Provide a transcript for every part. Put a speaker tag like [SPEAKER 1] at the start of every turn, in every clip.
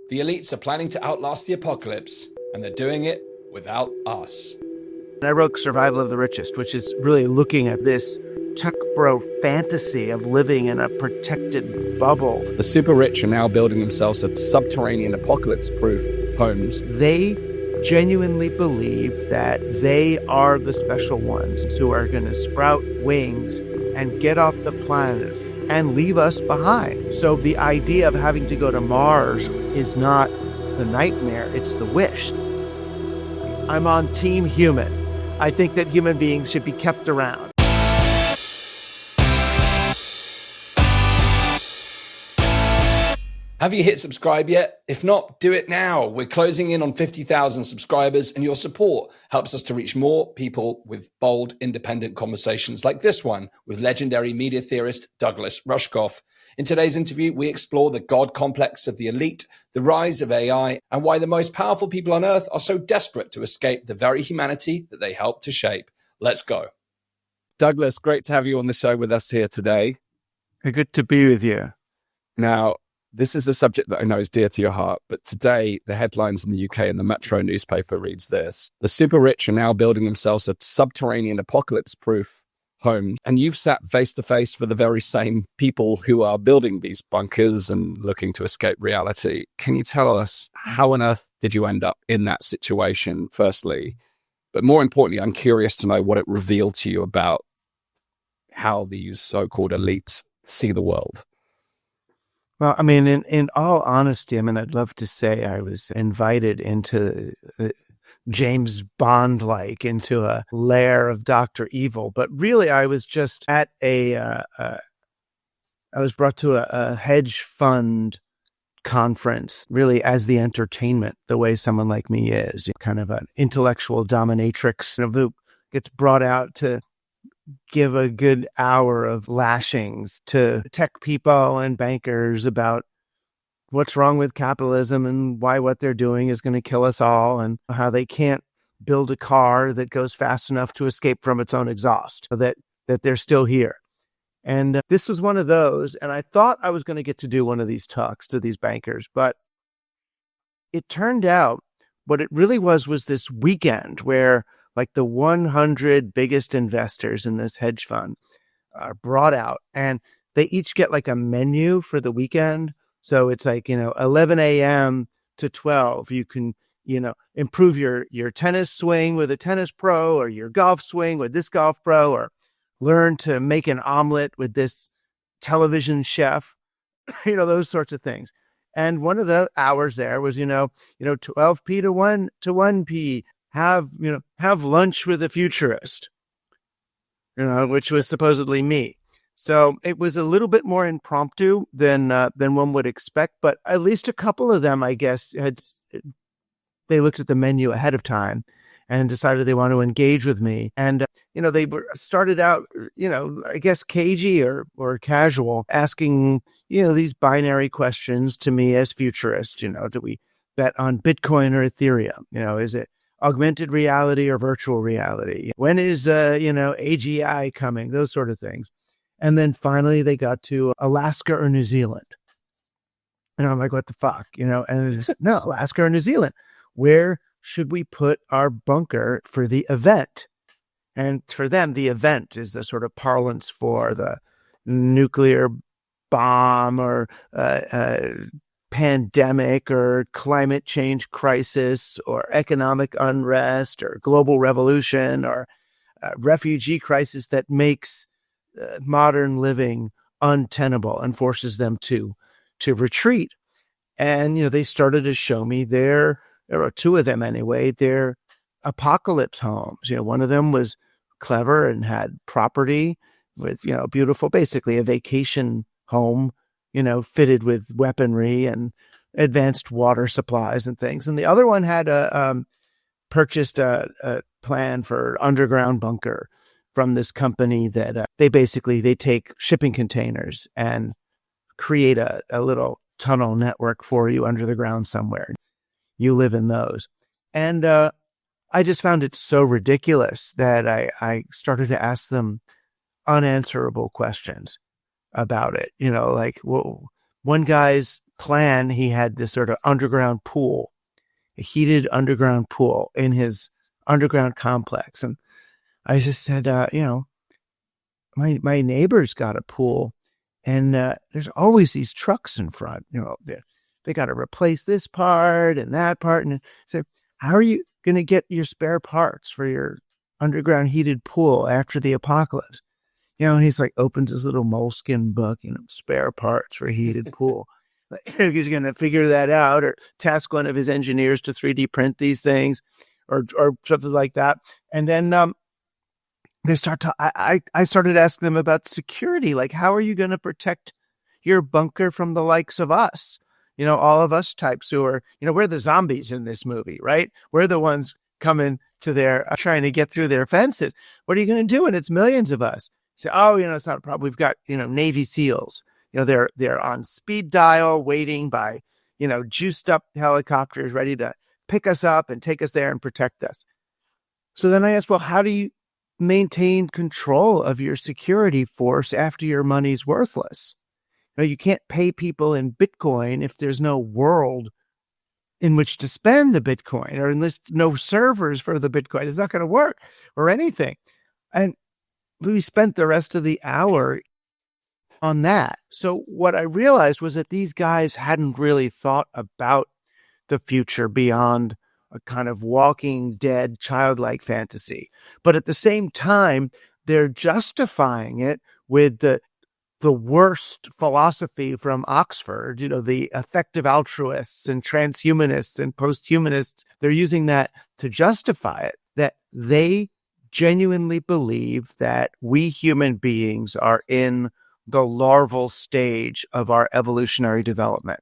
[SPEAKER 1] The elites are planning to outlast the apocalypse, and they're doing it without us.
[SPEAKER 2] I wrote Survival of the Richest, which is really looking at this tech bro fantasy of living in a protected bubble.
[SPEAKER 3] The super rich are now building themselves a subterranean apocalypse-proof homes.
[SPEAKER 2] They genuinely believe that they are the special ones who are going to sprout wings and get off the planet and leave us behind. So the idea of having to go to Mars is not the nightmare, it's the wish. I'm on Team Human. I think that human beings should be kept around.
[SPEAKER 1] Have you hit subscribe yet? If not, do it now. We're closing in on 50,000 subscribers, and your support helps us to reach more people with bold, independent conversations like this one with legendary media theorist Douglas Rushkoff. In today's interview, we explore the God complex of the elite, the rise of AI, and why the most powerful people on Earth are so desperate to escape the very humanity that they help to shape. Let's go.
[SPEAKER 3] Douglas, great to have you on the show with us here today.
[SPEAKER 2] Good to be with you.
[SPEAKER 3] Now, this is a subject that I know is dear to your heart, but today the headlines in the UK and the Metro newspaper reads this: the super rich are now building themselves a subterranean apocalypse-proof home. And you've sat face to face with the very same people who are building these bunkers and looking to escape reality. Can you tell us how on earth did you end up in that situation, firstly? But more importantly, I'm curious to know what it revealed to you about how these so-called elites see the world.
[SPEAKER 2] Well, I mean, in all honesty, I mean, I'd love to say I was invited into James Bond-like into a lair of Dr. Evil, but really I was just at I was brought to a hedge fund conference, really as the entertainment, the way someone like me is, kind of an intellectual dominatrix who gets brought out to give a good hour of lashings to tech people and bankers about what's wrong with capitalism and why what they're doing is going to kill us all, and how they can't build a car that goes fast enough to escape from its own exhaust, that they're still here. And this was one of those, and I thought I was going to get to do one of these talks to these bankers, but it turned out what it really was this weekend where like the 100 biggest investors in this hedge fund are brought out, and they each get like a menu for the weekend. So it's like, 11 a.m. to 12, you can, improve your tennis swing with a tennis pro, or your golf swing with this golf pro, or learn to make an omelet with this television chef, those sorts of things. And one of the hours there was, 12p to 1p. Have lunch with a futurist, which was supposedly me. So it was a little bit more impromptu than one would expect, but at least a couple of them, I guess, they looked at the menu ahead of time and decided they want to engage with me. And, they started out, I guess cagey or casual, asking, these binary questions to me as futurist. Do we bet on Bitcoin or Ethereum? Is it augmented reality or virtual reality? When is, AGI coming? Those sort of things. And then finally they got to Alaska or New Zealand. And I'm like, what the fuck? And said, no, Alaska or New Zealand. Where should we put our bunker for the event? And for them, the event is the sort of parlance for the nuclear bomb or pandemic or climate change crisis or economic unrest or global revolution or refugee crisis that makes modern living untenable and forces them to retreat. And, they started to show me there were two of them anyway, their apocalypse homes. One of them was clever and had property with, beautiful, basically a vacation home, fitted with weaponry and advanced water supplies and things. And the other one had purchased a plan for underground bunker from this company that they take shipping containers and create a little tunnel network for you under the ground somewhere. You live in those. And I just found it so ridiculous that I started to ask them unanswerable questions about it. Like, well, one guy's plan, he had this sort of underground pool, a heated underground pool in his underground complex. And I just said, my neighbor's got a pool, and there's always these trucks in front. They got to replace this part and that part. And I said, how are you going to get your spare parts for your underground heated pool after the apocalypse? And he's like, opens his little moleskin book, spare parts for heated pool. He's going to figure that out, or task one of his engineers to 3D print these things, or something like that. And then they start to. I started asking them about security, like, how are you going to protect your bunker from the likes of us? All of us types who are, we're the zombies in this movie, right? We're the ones coming to their trying to get through their fences. What are you going to do when it's millions of us? Say, it's not a problem. We've got, Navy SEALs. They're on speed dial, waiting by, juiced up helicopters ready to pick us up and take us there and protect us. So then I asked, well, how do you maintain control of your security force after your money's worthless? You can't pay people in Bitcoin if there's no world in which to spend the Bitcoin, or enlist no servers for the Bitcoin. It's not going to work, or anything. And we spent the rest of the hour on that. So what I realized was that these guys hadn't really thought about the future beyond a kind of Walking Dead childlike fantasy. But at the same time, they're justifying it with the worst philosophy from Oxford, the effective altruists and transhumanists and posthumanists. They're using that to justify it, that they genuinely believe that we human beings are in the larval stage of our evolutionary development,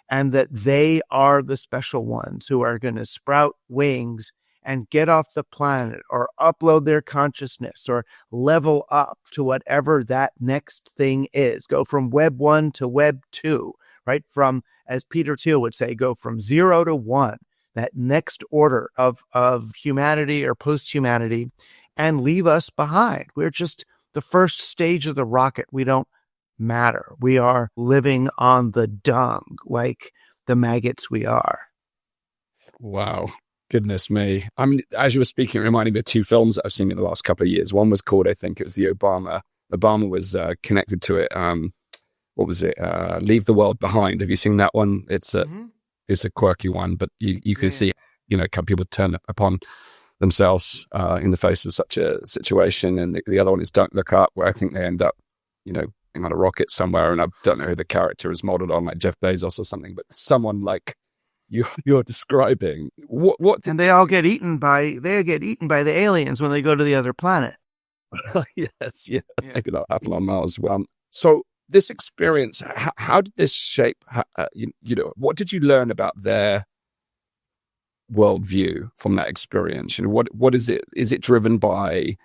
[SPEAKER 2] and that they are the special ones who are going to sprout wings and get off the planet, or upload their consciousness, or level up to whatever that next thing is. Go from Web 1 to Web 2, right? From, as Peter Thiel would say, go from 0 to 1, that next order of humanity or post-humanity, and leave us behind. We're just the first stage of the rocket. We don't matter. We are living on the dung like the maggots we are.
[SPEAKER 3] Wow. Goodness me. I mean, as you were speaking, it reminded me of two films that I've seen in the last couple of years. One was called, I think it was the Obama was connected to it. What was it? Leave the World Behind. Have you seen that one? It's a quirky one, but you can see, people turn upon themselves in the face of such a situation. And the other one is Don't Look Up, where I think they end up, on a rocket somewhere. And I don't know who the character is modeled on, like Jeff Bezos or something, but someone like you're describing. What
[SPEAKER 2] and they all get eaten by the aliens when they go to the other planet.
[SPEAKER 3] Yes, yeah. Maybe that'll happen on Mars. So this experience, how did this shape? What did you learn about their worldview from that experience? What is it? Is it driven by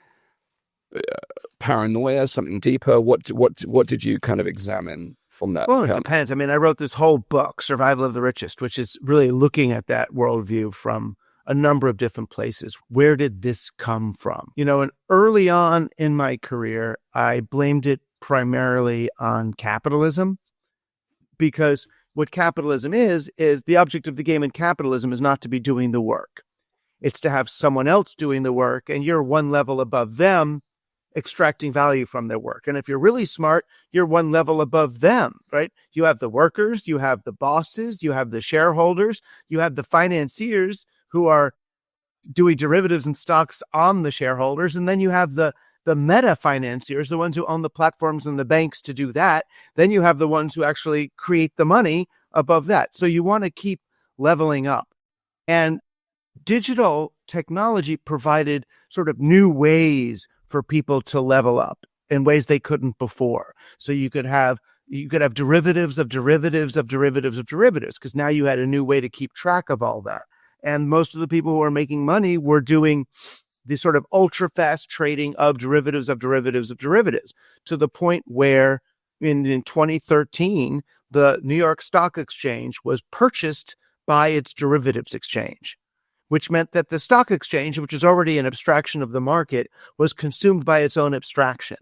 [SPEAKER 3] paranoia, something deeper? What did you kind of examine from that?
[SPEAKER 2] Well, it depends. I mean, I wrote this whole book, Survival of the Richest, which is really looking at that worldview from a number of different places. Where did this come from? And early on in my career, I blamed it primarily on capitalism, because what capitalism is the object of the game in capitalism is not to be doing the work. It's to have someone else doing the work, and you're one level above them, extracting value from their work. And if you're really smart, you're one level above them, right? You have the workers, you have the bosses, you have the shareholders, you have the financiers who are doing derivatives and stocks on the shareholders. And then you have the meta financiers, the ones who own the platforms and the banks to do that. Then you have the ones who actually create the money above that. So you want to keep leveling up. And digital technology provided sort of new ways for people to level up in ways they couldn't before. So you could have derivatives of derivatives of derivatives of derivatives, because now you had a new way to keep track of all that. And most of the people who are making money were doing this sort of ultra fast trading of derivatives of derivatives of derivatives, to the point where in 2013, the New York Stock Exchange was purchased by its derivatives exchange, which meant that the stock exchange, which is already an abstraction of the market, was consumed by its own abstraction.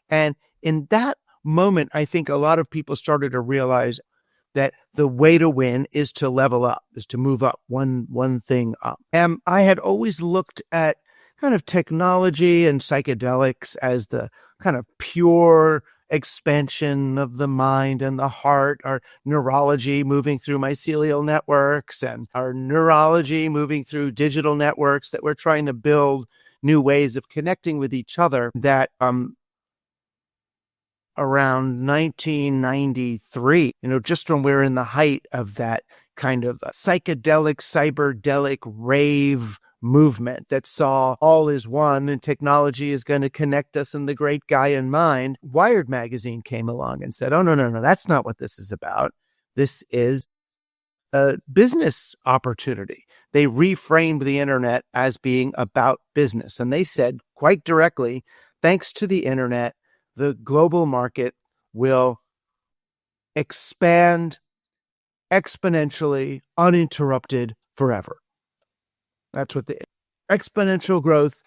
[SPEAKER 2] And in that moment, I think a lot of people started to realize that the way to win is to level up, is to move up one thing up. And I had always looked at kind of technology and psychedelics as the kind of pure expansion of the mind and the heart, our neurology moving through mycelial networks and our neurology moving through digital networks, that we're trying to build new ways of connecting with each other. That around 1993, just when we're in the height of that kind of psychedelic, cyberdelic rave movement that saw all is one and technology is going to connect us and the great guy in mind, Wired magazine came along and said, oh, no, that's not what this is about. This is a business opportunity. They reframed the internet as being about business. And they said quite directly, thanks to the internet, the global market will expand exponentially, uninterrupted, forever. That's what the exponential growth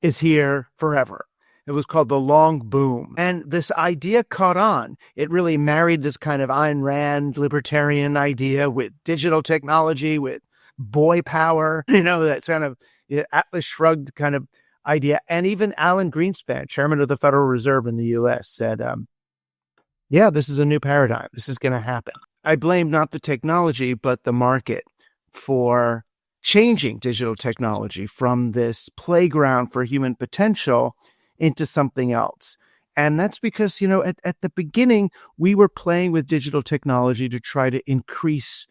[SPEAKER 2] is here forever. It was called the long boom. And this idea caught on. It really married this kind of Ayn Rand libertarian idea with digital technology, with boy power, that kind of Atlas Shrugged kind of idea. And even Alan Greenspan, chairman of the Federal Reserve in the U.S., said, yeah, this is a new paradigm. This is going to happen. I blame not the technology, but the market for changing digital technology from this playground for human potential into something else. And that's because, at the beginning, we were playing with digital technology to try to increase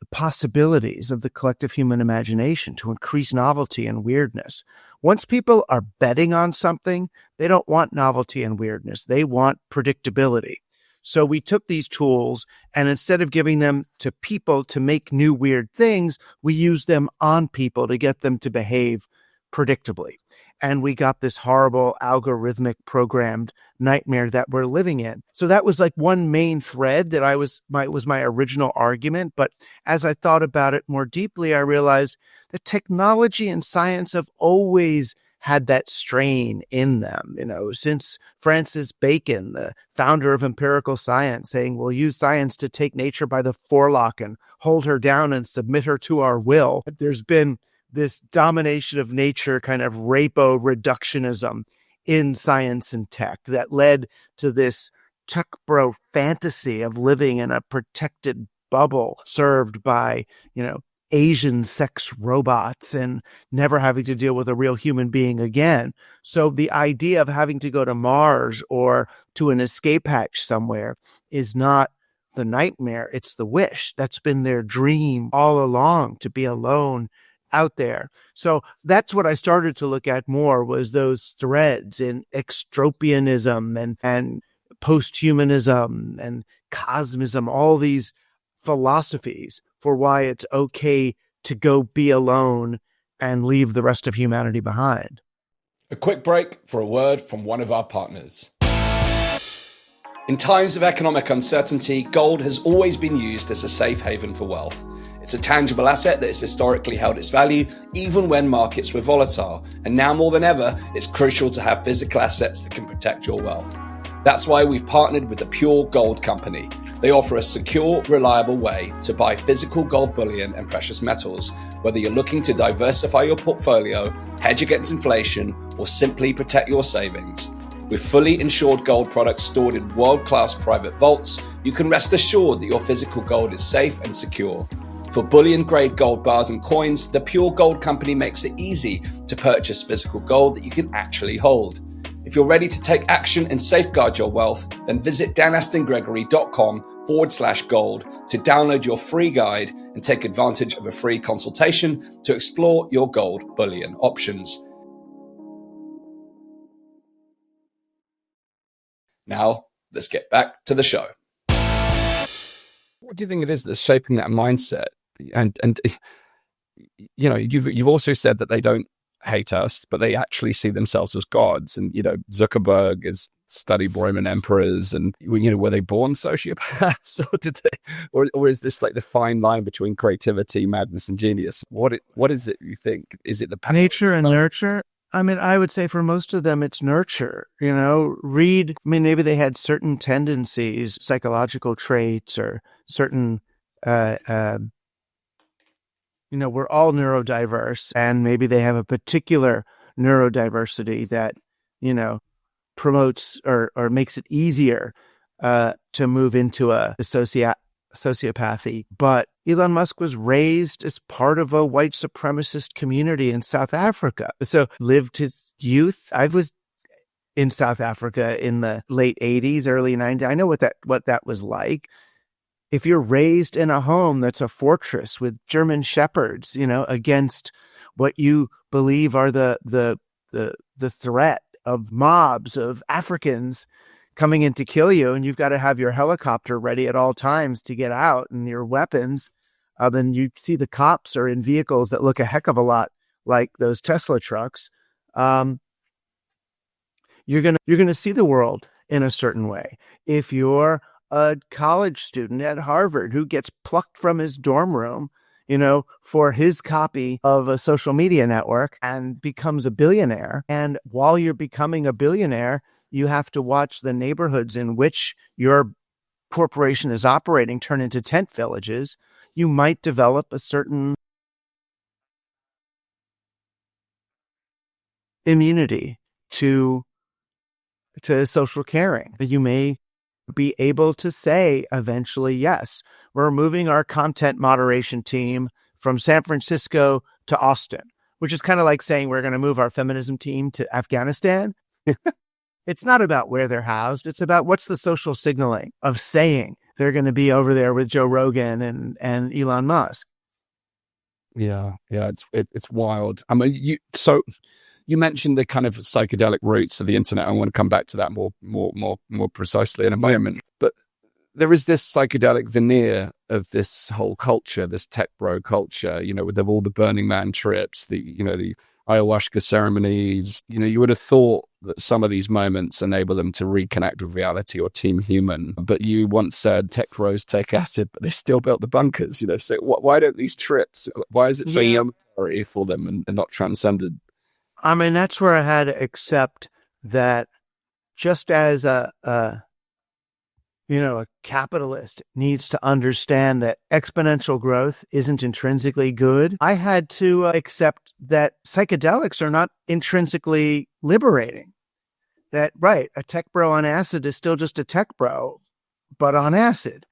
[SPEAKER 2] the possibilities of the collective human imagination, to increase novelty and weirdness. Once people are betting on something, they don't want novelty and weirdness. They want predictability. So we took these tools, and instead of giving them to people to make new weird things, we used them on people to get them to behave predictably. And we got this horrible algorithmic programmed nightmare that we're living in. So that was like one main thread that was my original argument. But as I thought about it more deeply, I realized that technology and science have always had that strain in them, since Francis Bacon, the founder of empirical science, saying, we'll use science to take nature by the forelock and hold her down and submit her to our will. There's been this domination of nature, kind of rapo reductionism in science and tech that led to this tech bro fantasy of living in a protected bubble served by, Asian sex robots and never having to deal with a real human being again. So the idea of having to go to Mars or to an escape hatch somewhere is not the nightmare, it's the wish. That's been their dream all along, to be alone out there. So that's what I started to look at more, was those threads in extropianism and posthumanism and cosmism, all these philosophies for why it's okay to go be alone and leave the rest of humanity behind.
[SPEAKER 1] A quick break for a word from one of our partners. In times of economic uncertainty, gold has always been used as a safe haven for wealth. It's a tangible asset that has historically held its value, even when markets were volatile. And now more than ever, it's crucial to have physical assets that can protect your wealth. That's why we've partnered with the Pure Gold Company. They offer a secure, reliable way to buy physical gold bullion and precious metals, whether you're looking to diversify your portfolio, hedge against inflation, or simply protect your savings. With fully insured gold products stored in world-class private vaults, you can rest assured that your physical gold is safe and secure. For bullion-grade gold bars and coins, the Pure Gold Company makes it easy to purchase physical gold that you can actually hold. If you're ready to take action and safeguard your wealth, then visit danastingregory.com/gold to download your free guide and take advantage of a free consultation to explore your gold bullion options. Now, let's get back to the show.
[SPEAKER 3] What do you think it is that's shaping that mindset? And you've also said that they don't hate us, but they actually see themselves as gods. And Zuckerberg has studied Roman emperors, and were they born sociopaths, or did they, or is this like the fine line between creativity, madness, and genius? What is it you think? Is it the
[SPEAKER 2] nature and nurture? I mean, I would say for most of them, it's nurture, maybe they had certain tendencies, psychological traits, or certain, we're all neurodiverse, and maybe they have a particular neurodiversity that, promotes or makes it easier to move into a sociopathy. But Elon Musk was raised as part of a white supremacist community in South Africa. So lived his youth. I was in South Africa in the late 80s, early 90s. I know what that was like. If you're raised in a home that's a fortress with German shepherds, against what you believe are the threat of mobs of Africans coming in to kill you, and you've got to have your helicopter ready at all times to get out, and your weapons. And you see the cops are in vehicles that look a heck of a lot like those Tesla trucks. You're gonna see the world in a certain way. If you're a college student at Harvard who gets plucked from his dorm room, for his copy of a social media network and becomes a billionaire, and while you're becoming a billionaire, you have to watch the neighborhoods in which your corporation is operating turn into tent villages, you might develop a certain immunity to social caring. You may be able to say eventually, yes, we're moving our content moderation team from San Francisco to Austin, which is kind of like saying we're going to move our feminism team to Afghanistan. It's not about where they're housed. It's about what's the social signaling of saying they're going to be over there with Joe Rogan and Elon Musk.
[SPEAKER 3] Yeah, it's wild. I mean, you mentioned the kind of psychedelic roots of the internet. I want to come back to that more precisely in a moment. But there is this psychedelic veneer of this whole culture, this tech bro culture. With all the Burning Man trips, the ayahuasca ceremonies. You would have thought that some of these moments enable them to reconnect with reality or team human. But you once said tech bros take acid, but they still built the bunkers. So why don't these trips? Why is it so necessary for them and not transcended?
[SPEAKER 2] I mean, that's where I had to accept that just as a capitalist needs to understand that exponential growth isn't intrinsically good, I had to accept that psychedelics are not intrinsically liberating. That, right, a tech bro on acid is still just a tech bro, but on acid.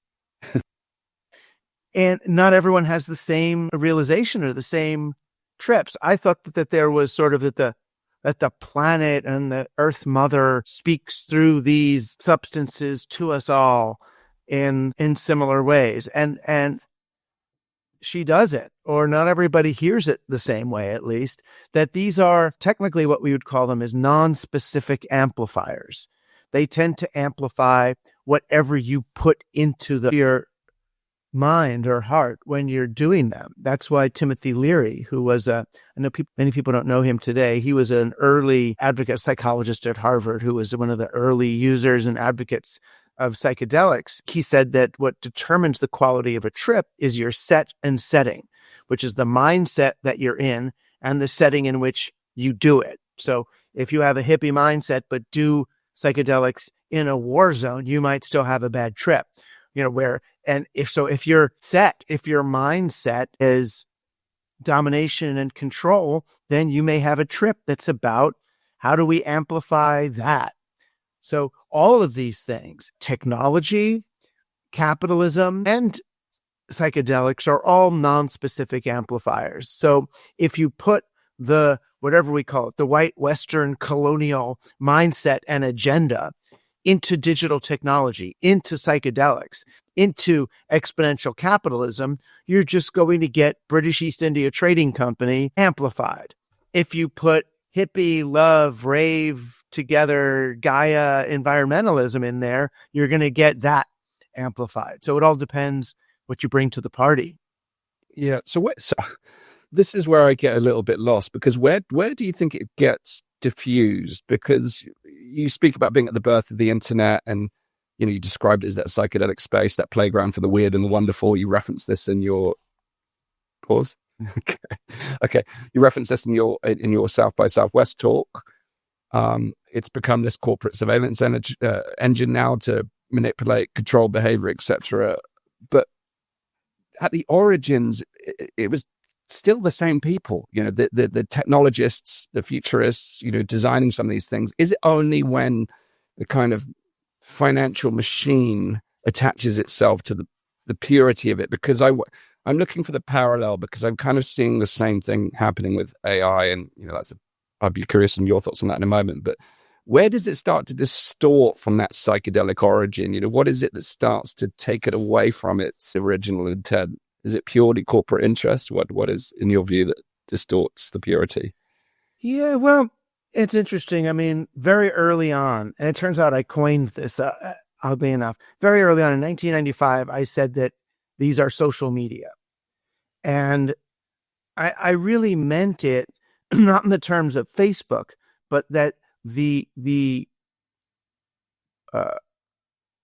[SPEAKER 2] And not everyone has the same realization or the same trips. I thought that there was sort of that the planet and the Earth Mother speaks through these substances to us all in similar ways. And she does it, or not everybody hears it the same way, at least, that these are technically what we would call them as non-specific amplifiers. They tend to amplify whatever you put into your mind or heart when you're doing them. That's why Timothy Leary, who was I know many people don't know him today. He was an early advocate psychologist at Harvard who was one of the early users and advocates of psychedelics. He said that what determines the quality of a trip is your set and setting, which is the mindset that you're in and the setting in which you do it. So if you have a hippie mindset but do psychedelics in a war zone, you might still have a bad trip. If your mindset is domination and control, then you may have a trip that's about how do we amplify that. So all of these things, technology, capitalism, and psychedelics are all non-specific amplifiers. So if you put the, whatever we call it, the white Western colonial mindset and agenda into digital technology, into psychedelics, into exponential capitalism, you're just going to get British East India Trading Company amplified. If you put hippie, love, rave together, Gaia environmentalism in there, you're going to get that amplified. So it all depends what you bring to the party.
[SPEAKER 3] Yeah. So this is where I get a little bit lost, because where do you think it gets diffused? Because you speak about being at the birth of the internet, and you described it as that psychedelic space, that playground for the weird and the wonderful. You reference this in your pause. Okay. Okay. You referenced this in your South by Southwest talk. It's become this corporate surveillance engine now to manipulate, control behavior, etc. But at the origins, it was still the same people. You know, the technologists, the futurists. You know, designing some of these things. Is it only when the kind of financial machine attaches itself to the purity of it? Because I'm looking for the parallel, because I'm kind of seeing the same thing happening with AI, and you know, I'd be curious on your thoughts on that in a moment. But where does it start to distort from that psychedelic origin? You know, what is it that starts to take it away from its original intent? Is it purely corporate interest? What is, in your view, that distorts the purity?
[SPEAKER 2] Yeah, well, it's interesting. I mean, very early on, and it turns out I coined this, oddly enough, very early on in 1995, I said that these are social media. And I really meant it, not in the terms of Facebook, but that the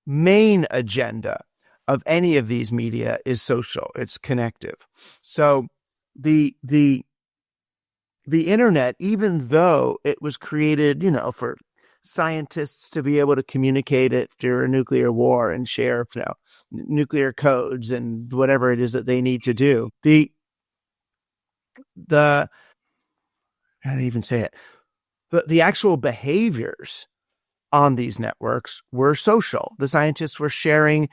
[SPEAKER 2] main agenda of any of these media is social. It's connective. So the internet, even though it was created, you know, for scientists to be able to communicate it during a nuclear war and share, you know, nuclear codes and whatever it is that they need to do, how do I even say it? The actual behaviors on these networks were social. The scientists were sharing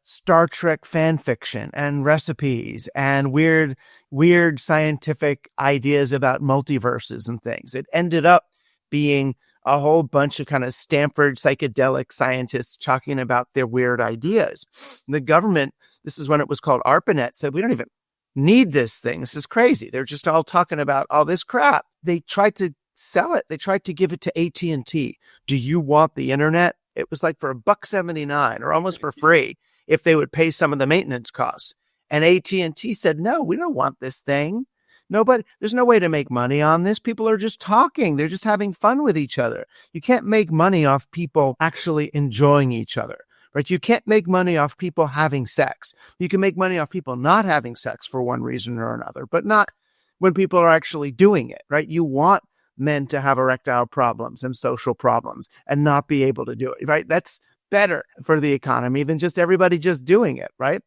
[SPEAKER 2] Star Trek fan fiction and recipes and weird scientific ideas about multiverses and things. It ended up being a whole bunch of kind of Stanford psychedelic scientists talking about their weird ideas. The government, this is when it was called ARPANET, said, we don't even need this thing. This is crazy. They're just all talking about all this crap. They tried to sell it. They tried to give it to AT&T. Do you want the internet? It was like for $1.79 or almost for free if they would pay some of the maintenance costs. And AT&T said, no, we don't want this thing. Nobody, there's no way to make money on this. People are just talking. They're just having fun with each other. You can't make money off people actually enjoying each other, right? You can't make money off people having sex. You can make money off people not having sex for one reason or another, but not when people are actually doing it, right? You want men to have erectile problems and social problems and not be able to do it, right? That's better for the economy than just everybody just doing it, right?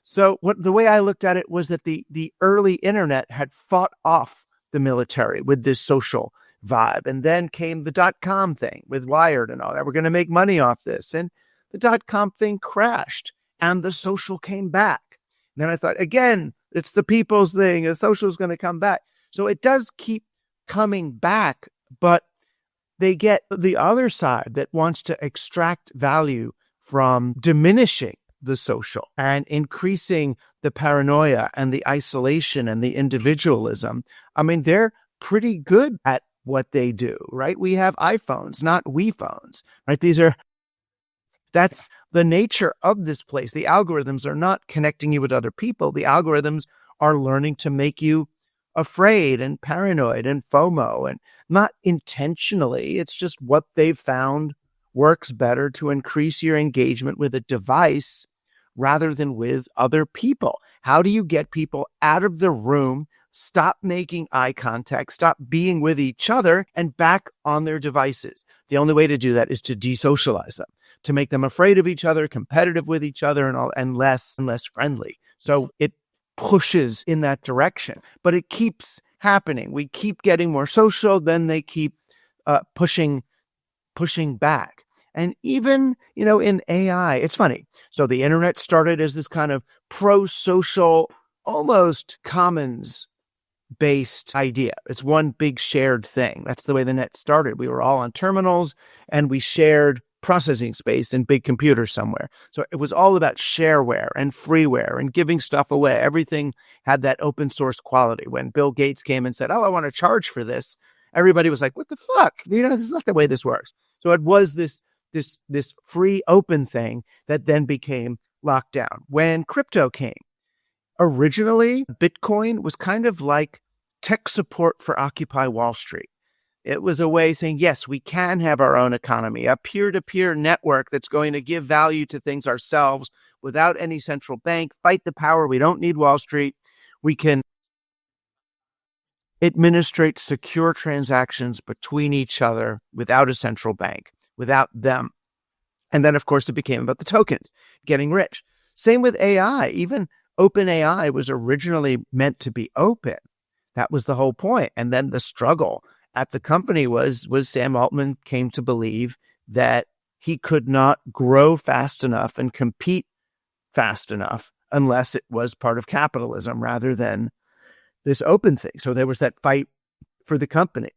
[SPEAKER 2] So the way I looked at it was that the early internet had fought off the military with this social vibe. And then came the .com thing with Wired and all that. We're going to make money off this. And the .com thing crashed and the social came back. And then I thought, again, it's the people's thing. The social is going to come back. So it does keep coming back, but they get the other side that wants to extract value from diminishing the social and increasing the paranoia and the isolation and the individualism. I mean, they're pretty good at what they do, right? We have iPhones, not Wii phones, right? That's the nature of this place. The algorithms are not connecting you with other people. The algorithms are learning to make you afraid and paranoid and FOMO, and not intentionally. It's just what they've found works better to increase your engagement with a device rather than with other people. How do you get people out of the room, stop making eye contact, stop being with each other, and back on their devices? The only way to do that is to desocialize them, to make them afraid of each other, competitive with each other, and less friendly. So it pushes in that direction, but it keeps happening. We keep getting more social, then they keep pushing back. And even, in AI, it's funny. So the internet started as this kind of pro-social, almost commons-based idea. It's one big shared thing. That's the way the net started. We were all on terminals and we shared processing space in big computers somewhere. So it was all about shareware and freeware and giving stuff away. Everything had that open source quality. When Bill Gates came and said, "Oh, I want to charge for this," everybody was like, "What the fuck? This is not the way this works." So it was this free open thing that then became locked down. When crypto came, originally Bitcoin was kind of like tech support for Occupy Wall Street. It was a way saying, yes, we can have our own economy, a peer-to-peer network that's going to give value to things ourselves without any central bank, fight the power. We don't need Wall Street. We can administrate secure transactions between each other without a central bank, without them. And then, of course, it became about the tokens, getting rich. Same with AI. Even OpenAI was originally meant to be open. That was the whole point. And then the struggle at the company was Sam Altman came to believe that he could not grow fast enough and compete fast enough unless it was part of capitalism rather than this open thing. So there was that fight for the company.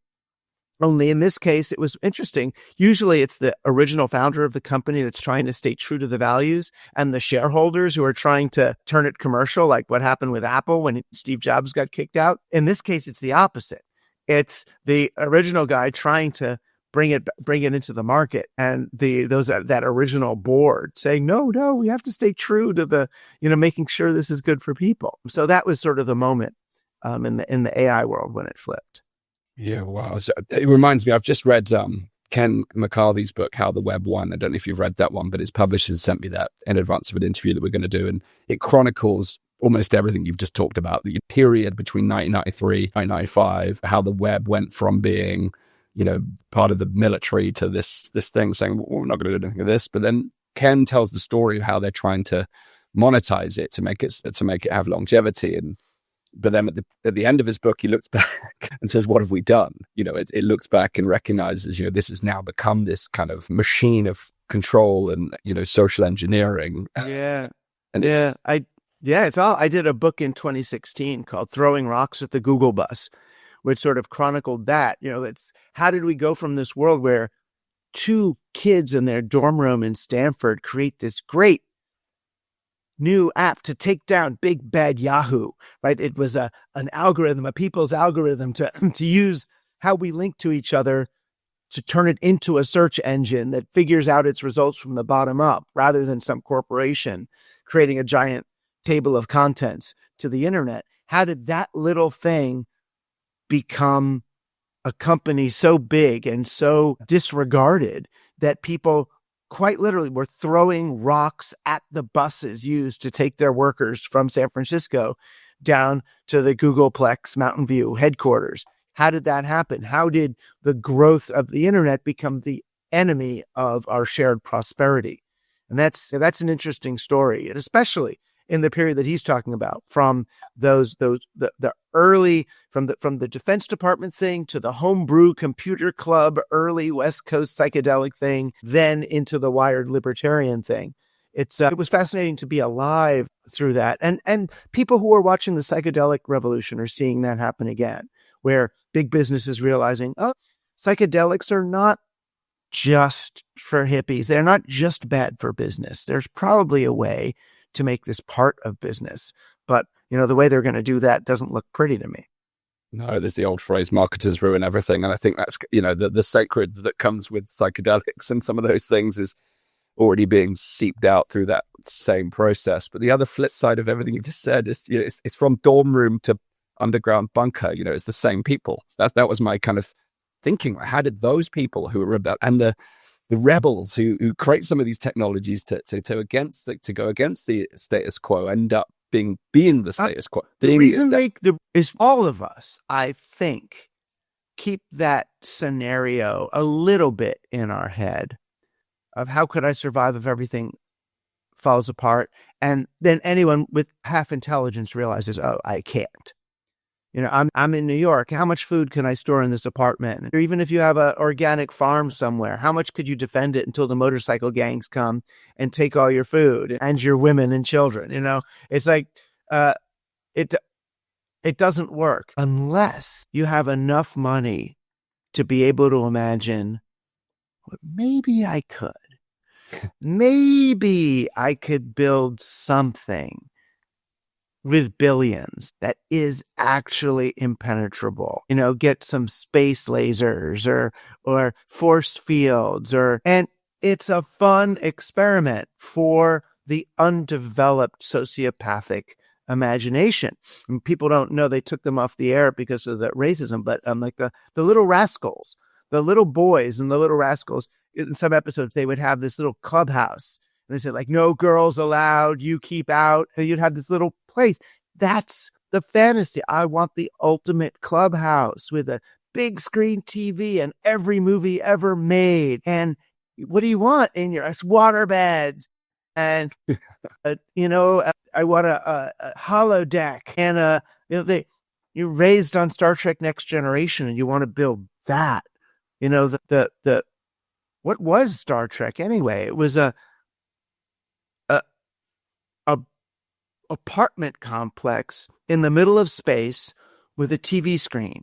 [SPEAKER 2] Only in this case, it was interesting. Usually it's the original founder of the company that's trying to stay true to the values and the shareholders who are trying to turn it commercial, like what happened with Apple when Steve Jobs got kicked out. In this case, it's the opposite. It's the original guy trying to bring it into the market, and that original board saying, no, we have to stay true to the, making sure this is good for people. So that was sort of the moment in the AI world when it flipped.
[SPEAKER 3] Yeah, wow. So it reminds me, I've just read Ken McCarthy's book, How the Web Won. I don't know if you've read that one, but his publishers sent me that in advance of an interview that we're going to do. And it chronicles almost everything you've just talked about, the period between 1993, 1995, how the web went from being, part of the military to this thing saying, well, we're not going to do anything of this. But then Ken tells the story of how they're trying to monetize it to make it have longevity. But then at the end of his book, he looks back and says, what have we done? It looks back and recognizes, this has now become this kind of machine of control and, social engineering.
[SPEAKER 2] Yeah.
[SPEAKER 3] And
[SPEAKER 2] I did a book in 2016 called Throwing Rocks at the Google Bus, which sort of chronicled that. It's how did we go from this world where two kids in their dorm room in Stanford create this great new app to take down big bad Yahoo, right? It was an algorithm, a people's algorithm to use how we link to each other to turn it into a search engine that figures out its results from the bottom up rather than some corporation creating a giant table of contents to the internet. How did that little thing become a company so big and so disregarded that people quite literally were throwing rocks at the buses used to take their workers from San Francisco down to the Googleplex Mountain View headquarters? How did that happen? How did the growth of the internet become the enemy of our shared prosperity? And that's an interesting story, and especially in the period that he's talking about, from the early, from the Defense Department thing to the homebrew computer club, early West Coast psychedelic thing, then into the wired libertarian thing. It was fascinating to be alive through that. And people who are watching the psychedelic revolution are seeing that happen again, where big business is realizing, psychedelics are not just for hippies. They're not just bad for business. There's probably a way to make this part of business. But, the way they're going to do that doesn't look pretty to me.
[SPEAKER 3] No, there's the old phrase, marketers ruin everything. And I think that's, the sacred that comes with psychedelics and some of those things is already being seeped out through that same process. But the other flip side of everything you've just said is, it's from dorm room to underground bunker, it's the same people. That was my kind of thinking. How did those people who were and the rebels who create some of these technologies to go against the status quo end up being the status quo.
[SPEAKER 2] The reason is all of us, I think, keep that scenario a little bit in our head of how could I survive if everything falls apart? And then anyone with half intelligence realizes, I can't. I'm in New York. How much food can I store in this apartment? Or even if you have an organic farm somewhere, how much could you defend it until the motorcycle gangs come and take all your food and your women and children? It's like, it doesn't work unless you have enough money to be able to imagine, well, maybe I could. Maybe I could build something with billions that is actually impenetrable, get some space lasers or force fields and it's a fun experiment for the undeveloped sociopathic imagination. And people don't know they took them off the air because of that racism, but like the little rascals, the little boys and the little rascals, in some episodes, they would have this little clubhouse. And they said, like, no girls allowed, you keep out. And you'd have this little place. That's the fantasy. I want the ultimate clubhouse with a big screen TV and every movie ever made. And what do you want in your water beds? And, I want a holodeck and, you're raised on Star Trek Next Generation and you want to build that, what was Star Trek anyway? It was a apartment complex in the middle of space with a TV screen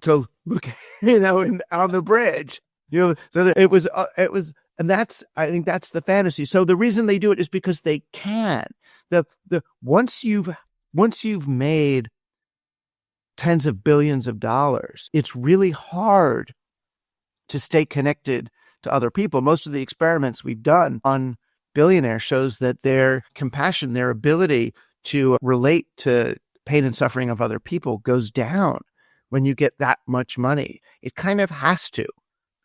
[SPEAKER 2] to look, on the bridge, so it was, and I think that's the fantasy. So the reason they do it is because they can. Once you've made tens of billions of dollars, it's really hard to stay connected to other people. Most of the experiments we've done on Billionaire shows that their compassion, their ability to relate to pain and suffering of other people goes down when you get that much money. It kind of has to,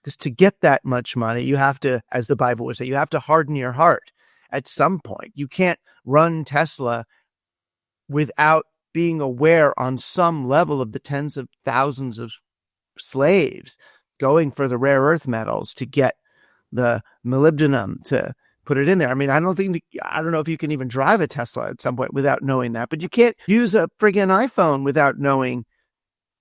[SPEAKER 2] because to get that much money, you have to, as the Bible would say, you have to harden your heart at some point. You can't run Tesla without being aware on some level of the tens of thousands of slaves going for the rare earth metals to get the molybdenum to put it in there. I mean, I don't know if you can even drive a Tesla at some point without knowing that, but you can't use a friggin' iPhone without knowing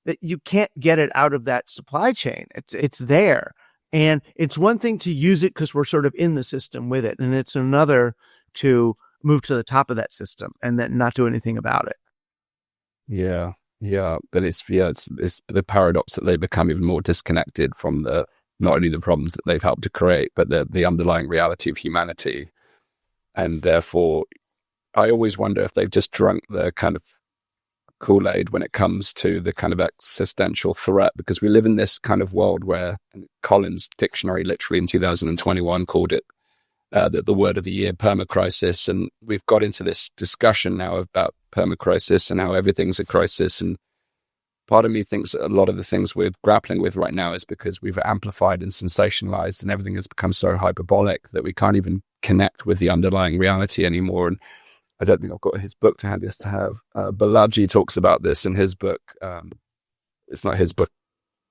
[SPEAKER 2] that you can't get it out of that supply chain. It's there. And it's one thing to use it because we're sort of in the system with it. And it's another to move to the top of that system and then not do anything about it.
[SPEAKER 3] Yeah. But it's the paradox that they become even more disconnected from not only the problems that they've helped to create, but the underlying reality of humanity. And therefore, I always wonder if they've just drunk the kind of Kool-Aid when it comes to the kind of existential threat, because we live in this kind of world where Collins Dictionary literally in 2021 called it the word of the year, permacrisis. And we've got into this discussion now about permacrisis and how everything's a crisis. And part of me thinks that a lot of the things we're grappling with right now is because we've amplified and sensationalized and everything has become so hyperbolic that we can't even connect with the underlying reality anymore. And I don't think I've got his book to hand us to have. Balaji talks about this in his book. It's not his book.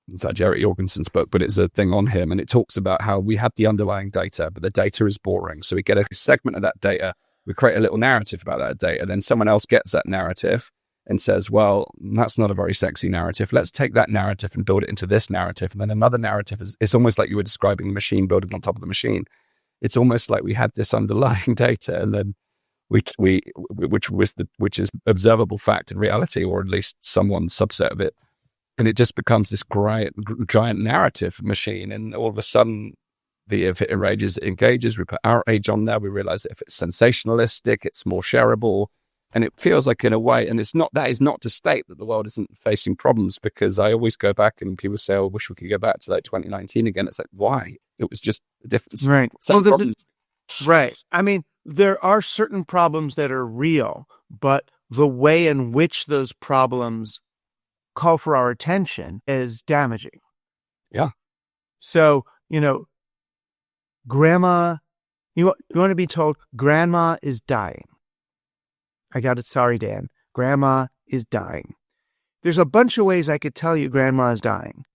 [SPEAKER 3] It's Jerry Jorgensen's book, but it's a thing on him. And it talks about how we have the underlying data, but the data is boring. So we get a segment of that data. We create a little narrative about that data. Then someone else gets that narrative and says, well, that's not a very sexy narrative. Let's take that narrative and build it into this narrative. And then another narrative it's almost like you were describing the machine building on top of the machine. It's almost like we had this underlying data and then which is observable fact in reality, or at least someone's subset of it. And it just becomes this giant narrative machine. And all of a sudden, if it engages, we put our age on there. We realize that if it's sensationalistic, it's more shareable. And it feels like, in a way, and that is not to state that the world isn't facing problems, because I always go back and people say, oh, I wish we could go back to like 2019 again. It's like, why? It was just a difference.
[SPEAKER 2] Right. Right. I mean, there are certain problems that are real, but the way in which those problems call for our attention is damaging.
[SPEAKER 3] Yeah.
[SPEAKER 2] So, grandma, you want to be told grandma is dying. I got it. Sorry, Dan. Grandma is dying. There's a bunch of ways I could tell you grandma is dying,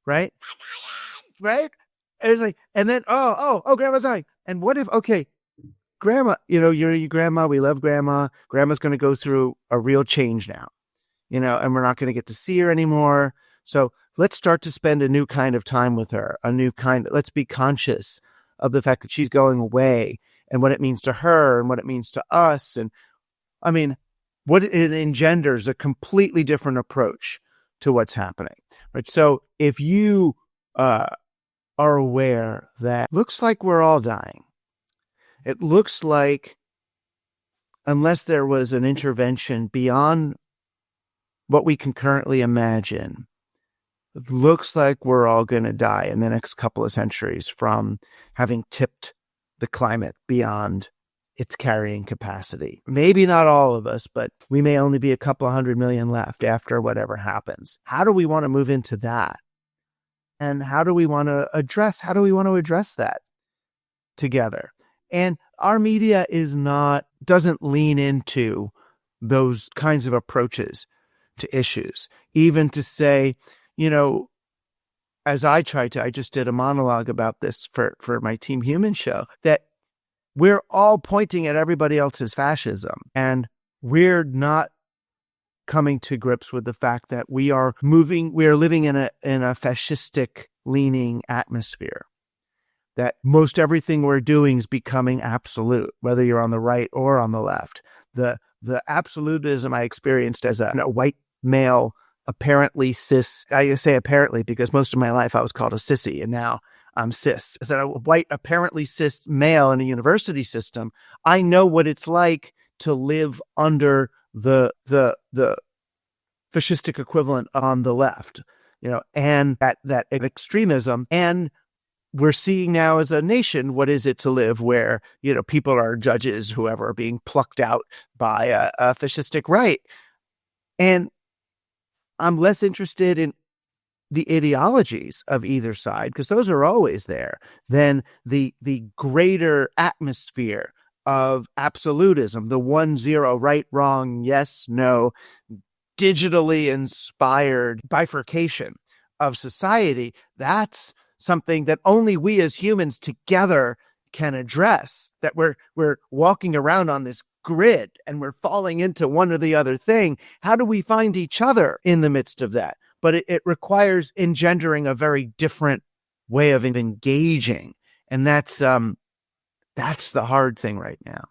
[SPEAKER 2] right? Right? And it's like, and then, grandma's dying. And what if, okay, grandma, you're your grandma. We love grandma. Grandma's going to go through a real change now, and we're not going to get to see her anymore. So let's start to spend a new kind of time with her, let's be conscious of the fact that she's going away and what it means to her and what it means to us. And I mean, what it engenders a completely different approach to what's happening, right? So if you are aware that looks like we're all dying, it looks like unless there was an intervention beyond what we can currently imagine, it looks like we're all going to die in the next couple of centuries from having tipped the climate beyond its carrying capacity. Maybe not all of us, but we may only be a couple of 100 million left after whatever happens. How do we want to move into that? And how do we want to address that together? And our media doesn't lean into those kinds of approaches to issues, even to say, as I just did a monologue about this for my Team Human show, that we're all pointing at everybody else's fascism, and we're not coming to grips with the fact that we are living in a fascistic leaning atmosphere, that most everything we're doing is becoming absolute, whether you're on the right or on the left. The absolutism I experienced as a white male, apparently cis, I say apparently because most of my life I was called a sissy, and now I'm cis. As a white, apparently cis male in a university system, I know what it's like to live under the fascistic equivalent on the left, and that extremism. And we're seeing now as a nation, what is it to live where, people are judges, whoever, are being plucked out by a fascistic right. And I'm less interested in the ideologies of either side, because those are always there, than the greater atmosphere of absolutism, the 1-0, right, wrong, yes, no, digitally inspired bifurcation of society. That's something that only we as humans together can address, that we're walking around on this grid and we're falling into one or the other thing. How do we find each other in the midst of that? But it requires engendering a very different way of engaging. And that's the hard thing right now.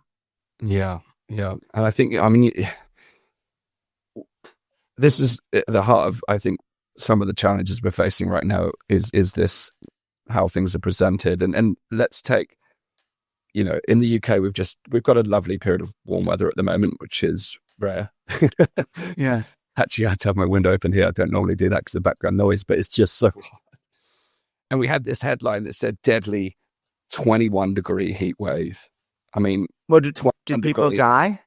[SPEAKER 3] Yeah. And I think, this is at the heart of, I think, some of the challenges we're facing right now is this, how things are presented. And let's take, in the UK, we've got a lovely period of warm weather at the moment, which is rare.
[SPEAKER 2] Yeah.
[SPEAKER 3] Actually, I had to have my window open here. I don't normally do that because of background noise, but it's just so hot. And we had this headline that said deadly 21-degree heat wave. I mean,
[SPEAKER 2] did people die?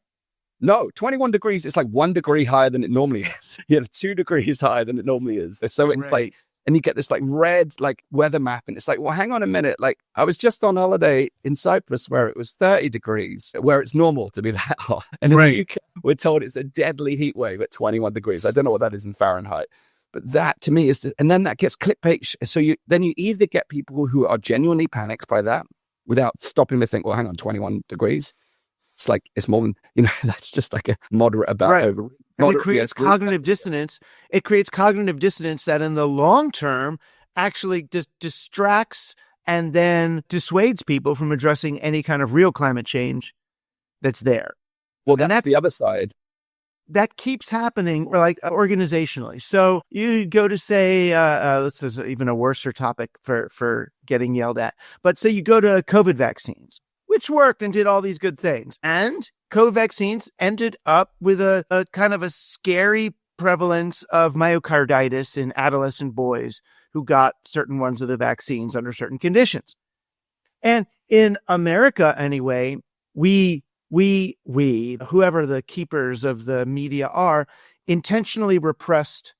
[SPEAKER 3] No, 21 degrees is like 1 degree higher than it normally is. 2 degrees higher than it normally is. So it's like, and you get this like red like weather map, and it's like, well, hang on a minute. Like, I was just on holiday in Cyprus where it was 30 degrees, where it's normal to be that hot. And in the UK, we're told it's a deadly heat wave at 21 degrees. I don't know what that is in Fahrenheit. But that to me is, and then that gets clickbait. So you either get people who are genuinely panicked by that without stopping to think, well, hang on, 21 degrees. It's like, it's more than, that's just like a moderate about over.
[SPEAKER 2] And it creates cognitive dissonance. It creates cognitive dissonance that in the long term actually distracts and then dissuades people from addressing any kind of real climate change that's there.
[SPEAKER 3] Well, that's the other side.
[SPEAKER 2] That keeps happening, like organizationally. So you go to say, this is even a worser topic for getting yelled at, but say you go to COVID vaccines, which worked and did all these good things. And COVID vaccines ended up with a kind of a scary prevalence of myocarditis in adolescent boys who got certain ones of the vaccines under certain conditions. And in America, anyway, we, whoever the keepers of the media are, intentionally repressed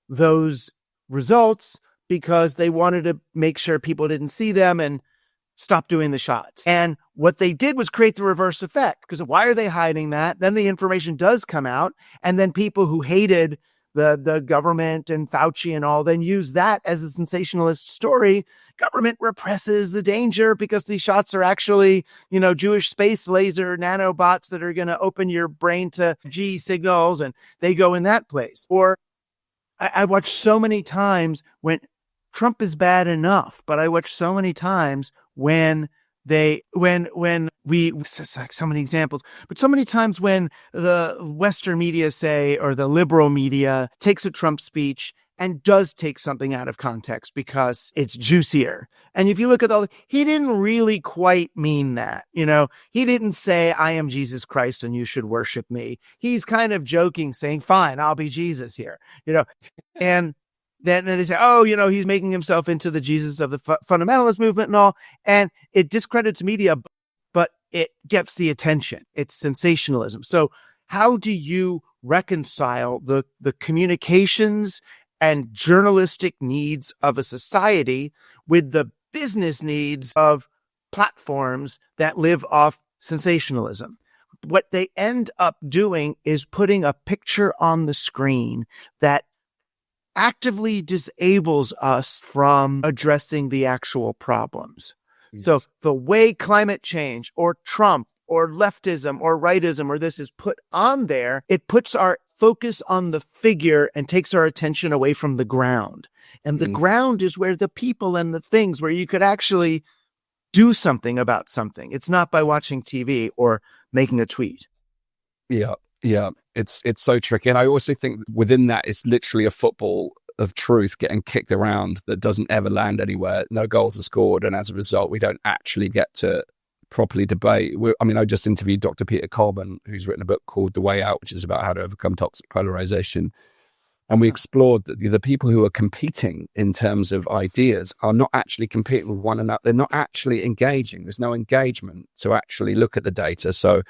[SPEAKER 2] those results because they wanted to make sure people didn't see them and stop doing the shots. And what they did was create the reverse effect, because why are they hiding that? Then the information does come out, and then people who hated the government and Fauci and all then use that as a sensationalist story. Government represses the danger because these shots are actually, Jewish space laser nanobots that are going to open your brain to G signals, and they go in that place. Or I watched so many times when Trump is bad enough, but I watched so many times when we so many examples, but so many times when the Western media or the liberal media takes a Trump speech and does take something out of context because it's juicier. And if you look at he didn't really quite mean that, he didn't say, I am Jesus Christ and you should worship me. He's kind of joking, saying, fine, I'll be Jesus here, and then they say, he's making himself into the Jesus of the fundamentalist movement and all. And it discredits media, but it gets the attention. It's sensationalism. So how do you reconcile the communications and journalistic needs of a society with the business needs of platforms that live off sensationalism? what they end up doing is putting a picture on the screen that actively disables us from addressing the actual problems.
[SPEAKER 3] Yes.
[SPEAKER 2] So the way climate change or Trump or leftism or rightism or this is put on there, it puts our focus on the figure and takes our attention away from the ground. And the ground is where the people and the things where you could actually do something about something. It's not by watching TV or making a tweet.
[SPEAKER 3] Yeah. It's so tricky. And I also think within that, it's literally a football of truth getting kicked around that doesn't ever land anywhere. No goals are scored. And as a result, we don't actually get to properly debate. I just interviewed Dr. Peter Coleman, who's written a book called The Way Out, which is about how to overcome toxic polarization. And we explored that the people who are competing in terms of ideas are not actually competing with one another. They're not actually engaging. There's no engagement to actually look at the data. So,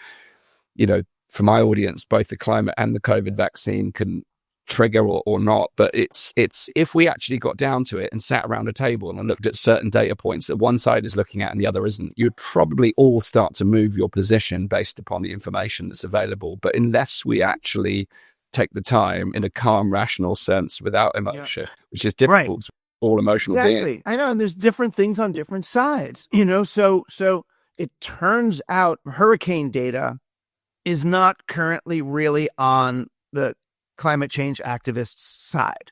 [SPEAKER 3] for my audience, both the climate and the COVID vaccine can trigger or not. But it's if we actually got down to it and sat around a table and looked at certain data points that one side is looking at and the other isn't, you'd probably all start to move your position based upon the information that's available. But unless we actually take the time in a calm, rational sense without emotion, which is difficult for all emotional beings.
[SPEAKER 2] I know, and there's different things on different sides, so it turns out hurricane data is not currently really on the climate change activists' side.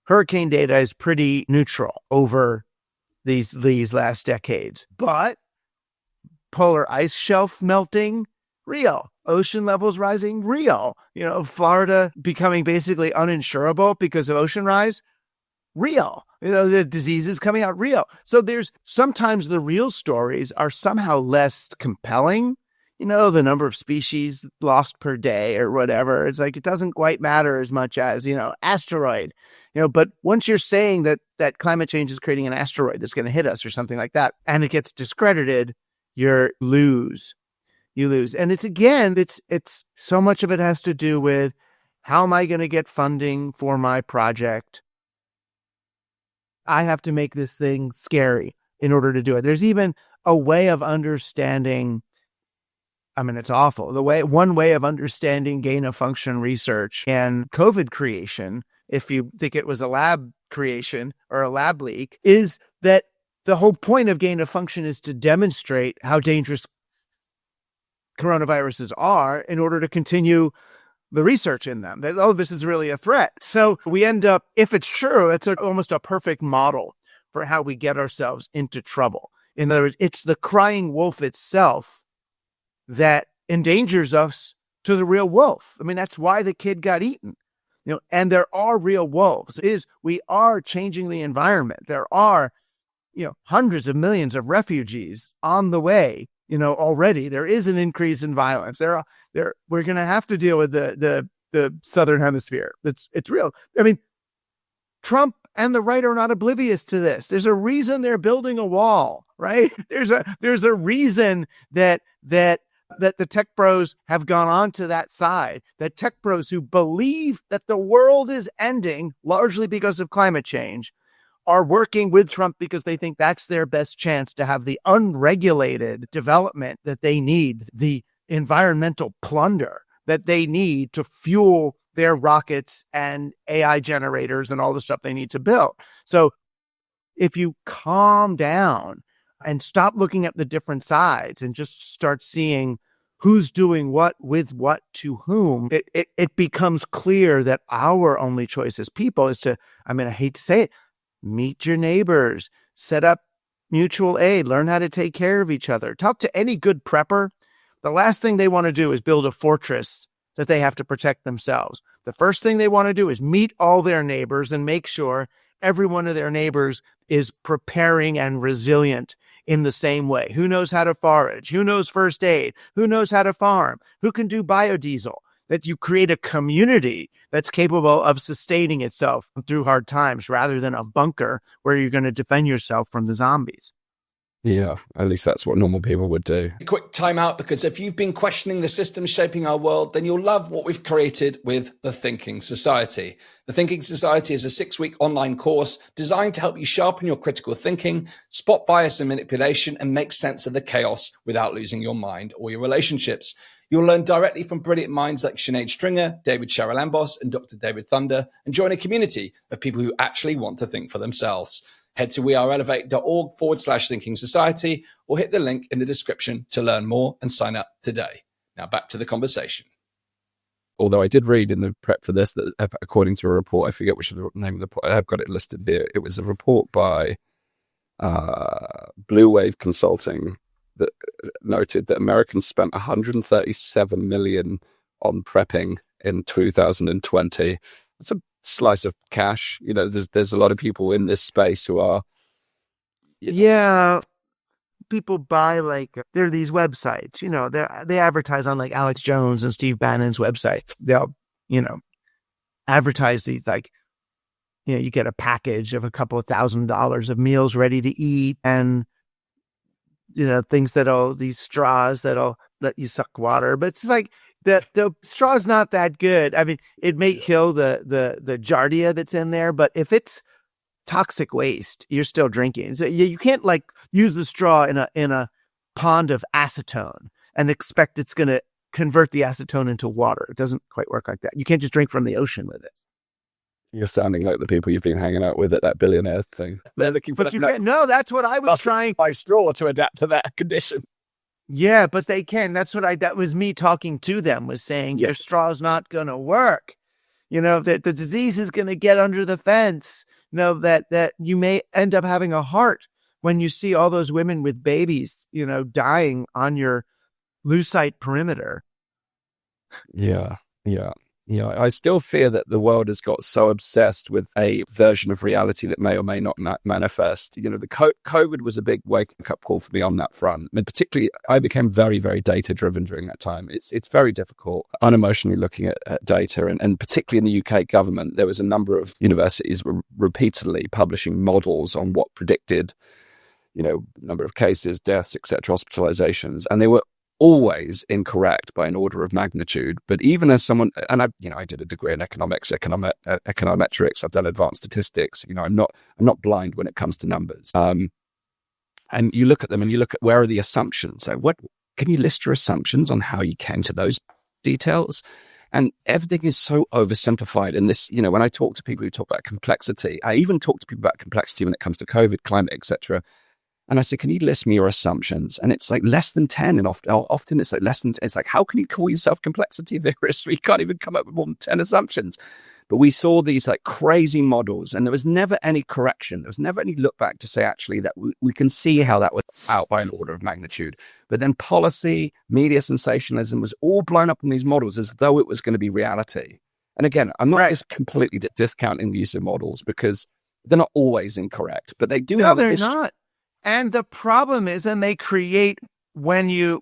[SPEAKER 2] Hurricane data is pretty neutral over these last decades, but polar ice shelf melting, real. Ocean levels rising, real. Florida becoming basically uninsurable because of ocean rise, real. The diseases coming out, real. So there's sometimes the real stories are somehow less compelling. The number of species lost per day or whatever. It's like, it doesn't quite matter as much as, asteroid, but once you're saying that climate change is creating an asteroid that's going to hit us or something like that, and it gets discredited, you lose. And it's so much of it has to do with how am I going to get funding for my project? I have to make this thing scary in order to do it. There's even a way of understanding. It's awful. One way of understanding gain of function research and COVID creation, if you think it was a lab creation or a lab leak, is that the whole point of gain of function is to demonstrate how dangerous coronaviruses are in order to continue the research in them. This is really a threat. So we end up, if it's true, it's almost a perfect model for how we get ourselves into trouble. In other words, it's the crying wolf itself that endangers us to the real wolf. That's why the kid got eaten. And there are real wolves. We are changing the environment. There are, hundreds of millions of refugees on the way. Already there is an increase in violence. We're going to have to deal with the Southern Hemisphere. It's real. Trump and the right are not oblivious to this. There's a reason they're building a wall, right? There's a reason that the tech bros have gone on to that side, that tech bros who believe that the world is ending largely because of climate change are working with Trump because they think that's their best chance to have the unregulated development that they need, the environmental plunder that they need to fuel their rockets and AI generators and all the stuff they need to build. So if you calm down and stop looking at the different sides and just start seeing who's doing what with what to whom, it becomes clear that our only choice as people is to, I hate to say it, meet your neighbors, set up mutual aid, learn how to take care of each other. Talk to any good prepper. The last thing they want to do is build a fortress that they have to protect themselves. The first thing they want to do is meet all their neighbors and make sure every one of their neighbors is preparing and resilient in the same way. Who knows how to forage? Who knows first aid? Who knows how to farm? Who can do biodiesel? That you create a community that's capable of sustaining itself through hard times rather than a bunker where you're going to defend yourself from the zombies.
[SPEAKER 3] Yeah, at least that's what normal people would do.
[SPEAKER 1] A quick time out, because if you've been questioning the systems shaping our world, then you'll love what we've created with The Thinking Society. The Thinking Society is a 6-week online course designed to help you sharpen your critical thinking, spot bias and manipulation, and make sense of the chaos without losing your mind or your relationships. You'll learn directly from brilliant minds like Sinead Stringer, David Sharalambos, and Dr. David Thunder, and join a community of people who actually want to think for themselves. Head to weareelevate.org/thinking society or hit the link in the description to learn more and sign up today. Now back to the conversation.
[SPEAKER 3] Although I did read in the prep for this that according to a report, I forget which the name of the report, I've got it listed here. It was a report by Blue Wave Consulting that noted that Americans spent $137 million on prepping in 2020. That's a slice of cash. You know, there's a lot of people in this space who are.
[SPEAKER 2] Yeah. People buy, like, there are these websites, you know, they advertise on like Alex Jones and Steve Bannon's website. They'll, you know, advertise these, like, you know, you get a package of a couple of $1,000s of meals ready to eat, and, you know, these straws that'll let you suck water. But it's like the straw's not that good. I mean, it may kill the giardia that's in there, but if it's toxic waste, you're still drinking. So you can't, like, use the straw in a pond of acetone and expect it's going to convert the acetone into water. It doesn't quite work like that. You can't just drink from the ocean with it.
[SPEAKER 3] You're sounding like the people you've been hanging out with at that Billionaire thing. They're looking for
[SPEAKER 2] no, that's what I was trying.
[SPEAKER 3] By straw to adapt to that condition.
[SPEAKER 2] Yeah, but they can. That was me talking to them, was saying, your straw's not going to work. You know, that the disease is going to get under the fence. You know, that you may end up having a heart when you see all those women with babies, you know, dying on your lucite perimeter.
[SPEAKER 3] Yeah. I still fear that the world has got so obsessed with a version of reality that may or may not manifest. You know, the COVID was a big wake-up call for me on that front. And particularly, I became very, very data-driven during that time. It's very difficult, unemotionally looking at data. And particularly in the UK government, there was a number of universities were repeatedly publishing models on what predicted, you know, number of cases, deaths, etc., hospitalizations. And they were always incorrect by an order of magnitude. But even as someone, and I did a degree in economics, econometrics, I've done advanced statistics. You know, I'm not blind when it comes to numbers. And you look at them and you look at where are the assumptions. So what can you list your assumptions on how you came to those details? And everything is so oversimplified. And this, you know, when I talk to people who talk about complexity, I even talk to people about complexity when it comes to COVID, climate, etc. And I said, can you list me your assumptions? And it's like less than 10. And often it's like less than 10. It's like, how can you call yourself complexity theorist? We can't even come up with more than 10 assumptions. But we saw these like crazy models, and there was never any correction. There was never any look back to say, actually, that we can see how that was out by an order of magnitude. But then policy, media sensationalism was all blown up in these models as though it was going to be reality. And again, I'm not just completely discounting the use of models, because they're not always incorrect, but they do have.
[SPEAKER 2] No, they're not. And the problem is, and they create, when you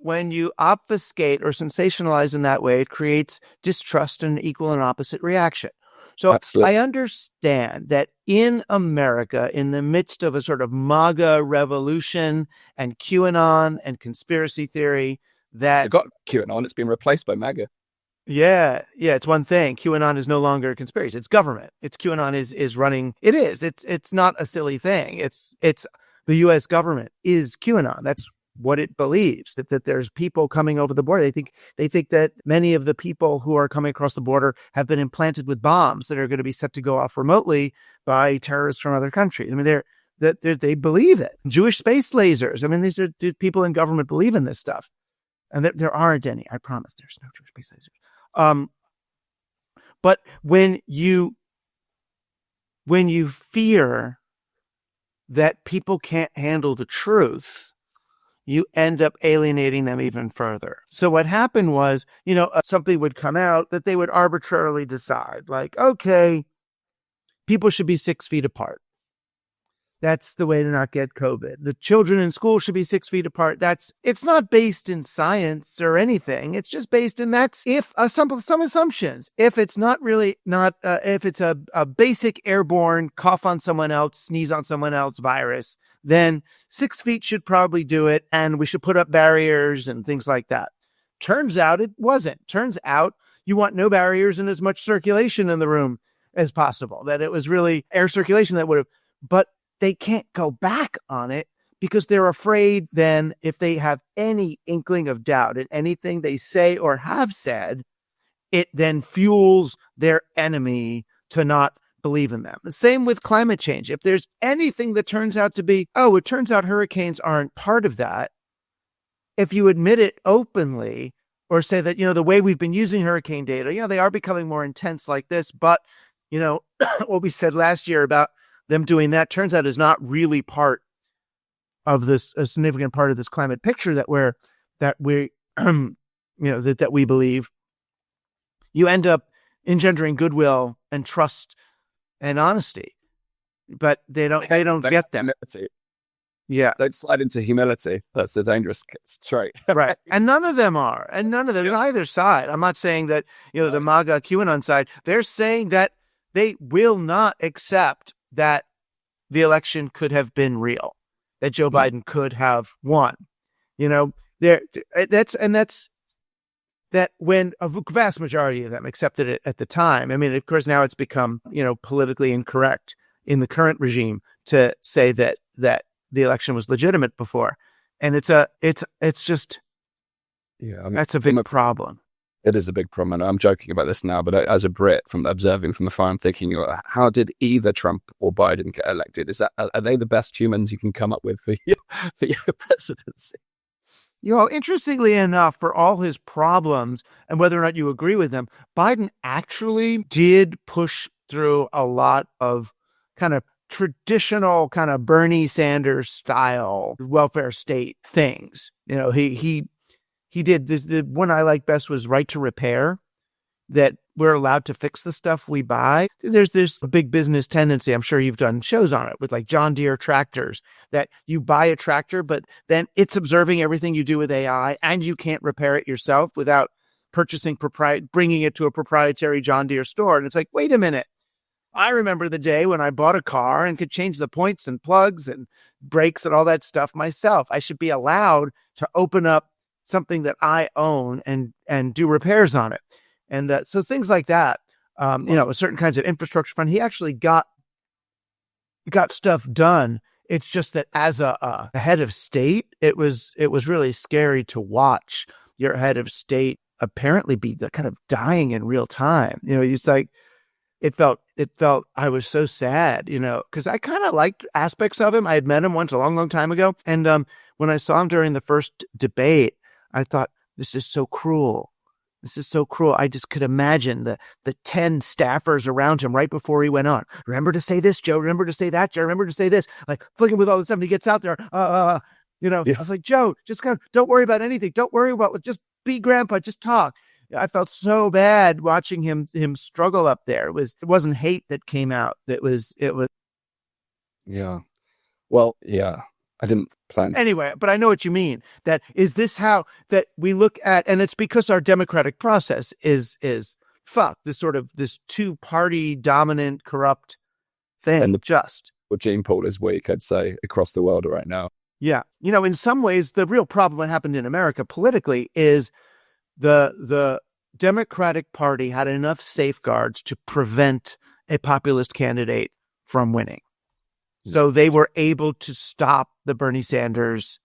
[SPEAKER 2] obfuscate or sensationalize in that way, it creates distrust and equal and opposite reaction. So absolutely. I understand that in America, in the midst of a sort of MAGA revolution and QAnon and conspiracy theory, that
[SPEAKER 3] you've got QAnon, it's been replaced by MAGA.
[SPEAKER 2] Yeah, it's one thing. QAnon is no longer a conspiracy; it's government. It's QAnon is running. It is. It's not a silly thing. It's the U.S. government is QAnon. That's what it believes, that there's people coming over the border. They think that many of the people who are coming across the border have been implanted with bombs that are going to be set to go off remotely by terrorists from other countries. I mean, they believe it. Jewish space lasers. I mean, these are people in government believe in this stuff, and there aren't any. I promise, there's no Jewish space lasers. But when you fear that people can't handle the truth, you end up alienating them even further. So what happened was, something would come out that they would arbitrarily decide, like, okay, people should be 6 feet apart. That's the way to not get COVID. The children in school should be 6 feet apart. It's not based in science or anything. It's just based in some assumptions. If it's if it's a basic airborne cough on someone else, sneeze on someone else virus, then 6 feet should probably do it. And we should put up barriers and things like that. Turns out it wasn't. Turns out you want no barriers and as much circulation in the room as possible. That it was really air circulation that would have, but they can't go back on it because they're afraid then if they have any inkling of doubt in anything they say or have said, it then fuels their enemy to not believe in them. The same with climate change. If there's anything that turns out to be, it turns out hurricanes aren't part of that, if you admit it openly or say that, the way we've been using hurricane data, they are becoming more intense like this, but, what we said last year about them doing that turns out is not really part of this, a significant part of this climate picture that we believe. You end up engendering goodwill and trust and honesty, but they don't get that.
[SPEAKER 3] Humility.
[SPEAKER 2] Yeah.
[SPEAKER 3] Don't slide into humility. That's a dangerous trait.
[SPEAKER 2] Right. And none of them are. And none of them, either side. I'm not saying that, the MAGA QAnon side, they're saying that they will not accept that the election could have been real, that Joe Biden could have won. That's that when a vast majority of them accepted it at the time. I mean, of course, now it's become, politically incorrect in the current regime to say that the election was legitimate before. And it's just, that's a big problem.
[SPEAKER 3] It is a big problem. And I'm joking about this now, but as a Brit, from observing from afar, I'm thinking, how did either Trump or Biden get elected? Are they the best humans you can come up with for your presidency?
[SPEAKER 2] Interestingly enough, for all his problems and whether or not you agree with them, Biden actually did push through a lot of kind of traditional kind of Bernie Sanders style welfare state things. He did this. The one I like best was right to repair, that we're allowed to fix the stuff we buy. There's this big business tendency. I'm sure you've done shows on it with like John Deere tractors, that you buy a tractor, but then it's observing everything you do with AI and you can't repair it yourself without bringing it to a proprietary John Deere store. And it's like, wait a minute. I remember the day when I bought a car and could change the points and plugs and brakes and all that stuff myself. I should be allowed to open up something that I own and do repairs on it. And so things like that, certain kinds of infrastructure fund, he actually got stuff done. It's just that as a head of state, it was really scary to watch your head of state apparently be the kind of dying in real time. It's like, it felt I was so sad, because I kind of liked aspects of him. I had met him once a long, long time ago. And when I saw him during the first debate, I thought, this is so cruel. This is so cruel. I just could imagine the 10 staffers around him right before he went on. Remember to say this, Joe. Remember to say that, Joe. Remember to say this. Like flicking with all this stuff. And he gets out there. I was like, Joe, just kind of don't worry about anything. Don't worry about just be grandpa. Just talk. I felt so bad watching him struggle up there. It wasn't hate that came out. It was.
[SPEAKER 3] Yeah. Well, yeah. I didn't plan.
[SPEAKER 2] Anyway, but I know what you mean. That is this how that we look at, and it's because our democratic process is fucked. This sort of this 2-party dominant corrupt thing.
[SPEAKER 3] And the gene pool is weak, I'd say, across the world right now.
[SPEAKER 2] Yeah. In some ways, the real problem that happened in America politically is the Democratic Party had enough safeguards to prevent a populist candidate from winning. So they were able to stop the Bernie Sanders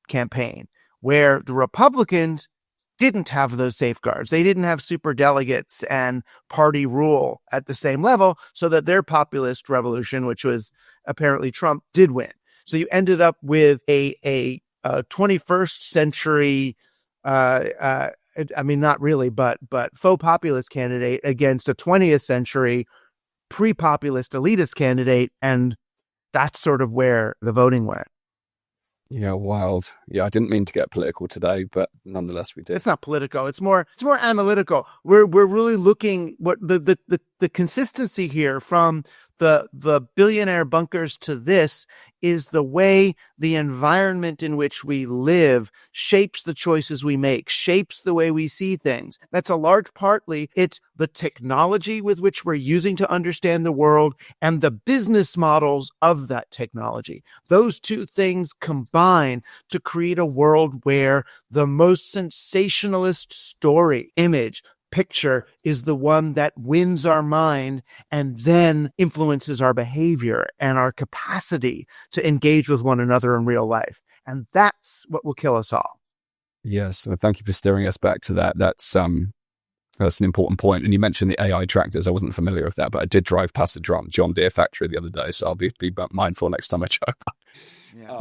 [SPEAKER 2] campaign, where the Republicans didn't have those safeguards. They didn't have superdelegates and party rule at the same level, so that their populist revolution, which was apparently Trump, did win. So you ended up with a 21st century, not really, but faux populist candidate against a 20th century pre-populist elitist candidate, and that's sort of where the voting went.
[SPEAKER 3] Yeah, wild. Yeah, I didn't mean to get political today, but nonetheless we did.
[SPEAKER 2] It's not political. It's more analytical. We're really looking what the consistency here from the billionaire bunkers to this is the way the environment in which we live shapes the choices we make, shapes the way we see things. That's a large partly, it's the technology with which we're using to understand the world and the business models of that technology. Those two things combine to create a world where the most sensationalist story, image, picture is the one that wins our mind and then influences our behavior and our capacity to engage with one another in real life. And that's what will kill us all.
[SPEAKER 3] Yes. Well, thank you for steering us back to that. That's an important point. And you mentioned the AI tractors. I wasn't familiar with that, but I did drive past the John Deere factory the other day. So I'll be mindful next time I check.
[SPEAKER 2] Yeah.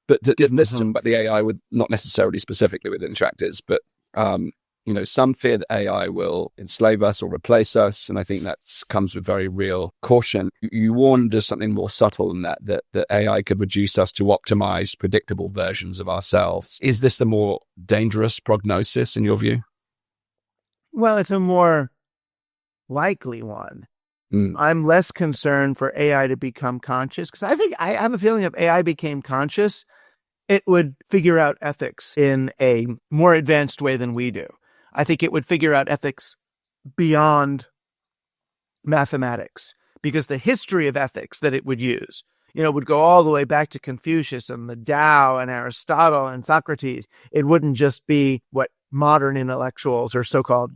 [SPEAKER 3] But listen about the AI with not necessarily specifically within tractors, but some fear that AI will enslave us or replace us, and I think that comes with very real caution. You warned us something more subtle than that AI could reduce us to optimized, predictable versions of ourselves. Is this the more dangerous prognosis in your view?
[SPEAKER 2] Well, it's a more likely one. I'm less concerned for AI to become conscious because I have a feeling if AI became conscious, it would figure out ethics in a more advanced way than we do. I think it would figure out ethics beyond mathematics because the history of ethics that it would use, would go all the way back to Confucius and the Tao and Aristotle and Socrates. It wouldn't just be what modern intellectuals or so-called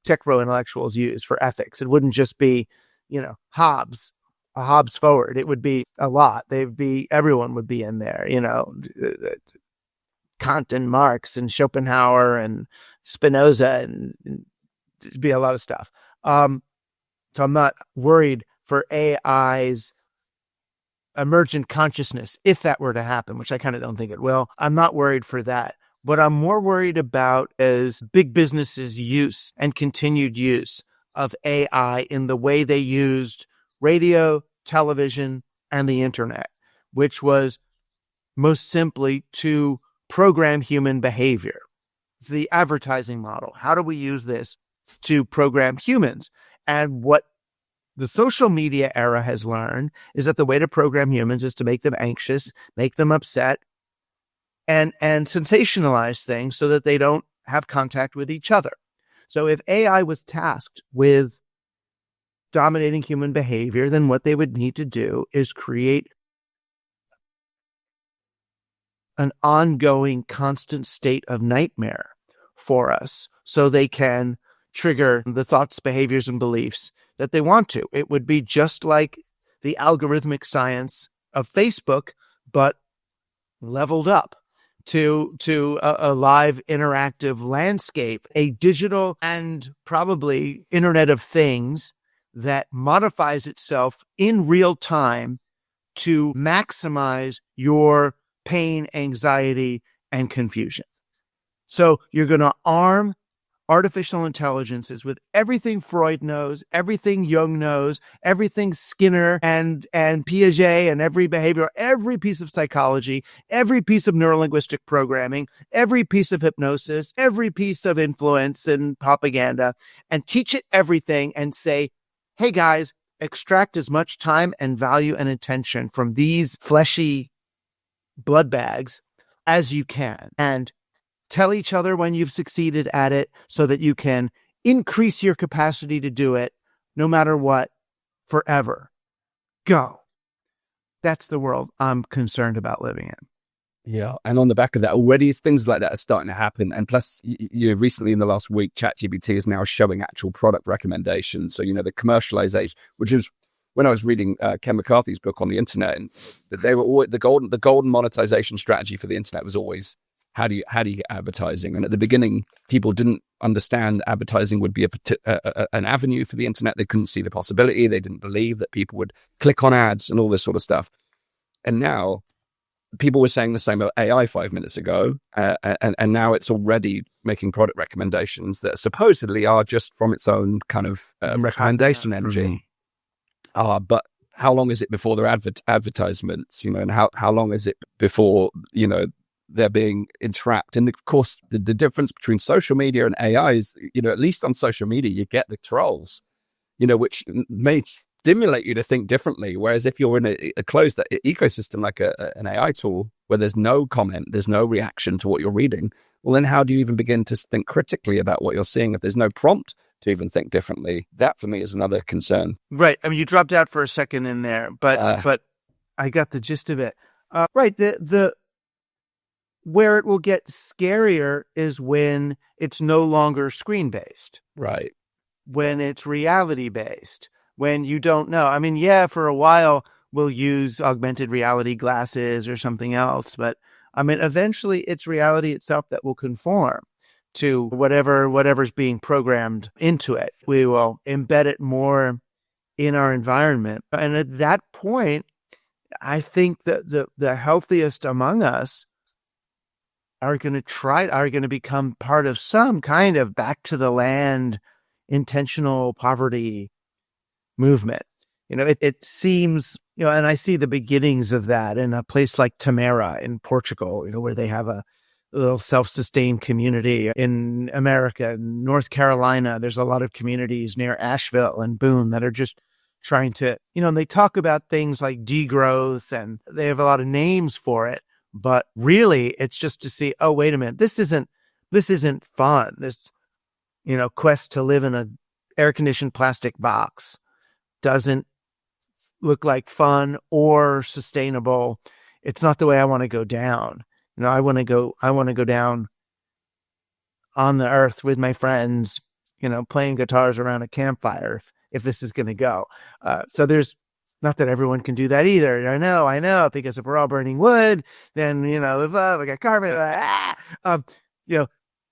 [SPEAKER 2] techno-intellectuals use for ethics. It wouldn't just be, Hobbes forward. It would be a lot. Everyone would be in there, Kant and Marx and Schopenhauer and Spinoza, and it'd be a lot of stuff. So I'm not worried for AI's emergent consciousness, if that were to happen, which I kind of don't think it will. I'm not worried for that. What I'm more worried about is big businesses' use and continued use of AI in the way they used radio, television, and the internet, which was most simply to program human behavior. It's the advertising model. How do we use this to program humans? And what the social media era has learned is that the way to program humans is to make them anxious, make them upset, and sensationalize things so that they don't have contact with each other. So if AI was tasked with dominating human behavior, then what they would need to do is create an ongoing, constant state of nightmare for us so they can trigger the thoughts, behaviors, and beliefs that they want to. It would be just like the algorithmic science of Facebook, but leveled up to a live interactive landscape, a digital and probably Internet of Things that modifies itself in real time to maximize your pain, anxiety, and confusion. So you're going to arm artificial intelligences with everything Freud knows, everything Jung knows, everything Skinner and Piaget and every behavior, every piece of psychology, every piece of neurolinguistic programming, every piece of hypnosis, every piece of influence and propaganda, and teach it everything and say, hey guys, extract as much time and value and attention from these fleshy blood bags as you can, and tell each other when you've succeeded at it so that you can increase your capacity to do it no matter what, forever. Go. That's the world I'm concerned about living in.
[SPEAKER 3] Yeah. And on the back of that, already things like that are starting to happen. And plus, recently in the last week, ChatGPT is now showing actual product recommendations. So, the commercialization, which is when I was reading Ken McCarthy's book on the internet, and they were always, the golden monetization strategy for the internet was always, how do you get advertising? And at the beginning, people didn't understand advertising would be an avenue for the internet. They couldn't see the possibility. They didn't believe that people would click on ads and all this sort of stuff. And now people were saying the same about AI 5 minutes ago. And now it's already making product recommendations that supposedly are just from its own kind of recommendation engine. But how long is it before they're advertisements, and how long is it before, they're being entrapped? And of course, the difference between social media and AI is, at least on social media, you get the trolls, which may stimulate you to think differently. Whereas if you're in a closed ecosystem like an AI tool where there's no comment, there's no reaction to what you're reading, well, then how do you even begin to think critically about what you're seeing if there's no prompt to even think differently? That for me is another concern.
[SPEAKER 2] Right. I mean, you dropped out for a second in there, but I got the gist of it. Right. where it will get scarier is when it's no longer screen-based.
[SPEAKER 3] Right.
[SPEAKER 2] When it's reality-based, when you don't know. I mean, yeah, for a while we'll use augmented reality glasses or something else, but I mean, eventually it's reality itself that will conform to whatever's being programmed into it. We will embed it more in our environment. And at that point, I think that the healthiest among us are going to become part of some kind of back to the land, intentional poverty movement. It seems, and I see the beginnings of that in a place like Tamera in Portugal, where they have a little self-sustained community. In America, in North Carolina, there's a lot of communities near Asheville and Boone that are just trying to, and they talk about things like degrowth and they have a lot of names for it. But really, it's just to see, oh, wait a minute, this isn't fun. This, quest to live in an air-conditioned plastic box doesn't look like fun or sustainable. It's not the way I want to go down. I want to go down on the earth with my friends, playing guitars around a campfire if this is going to go. So there's, not that everyone can do that either. I know, because if we're all burning wood, then, live love, we got carbon.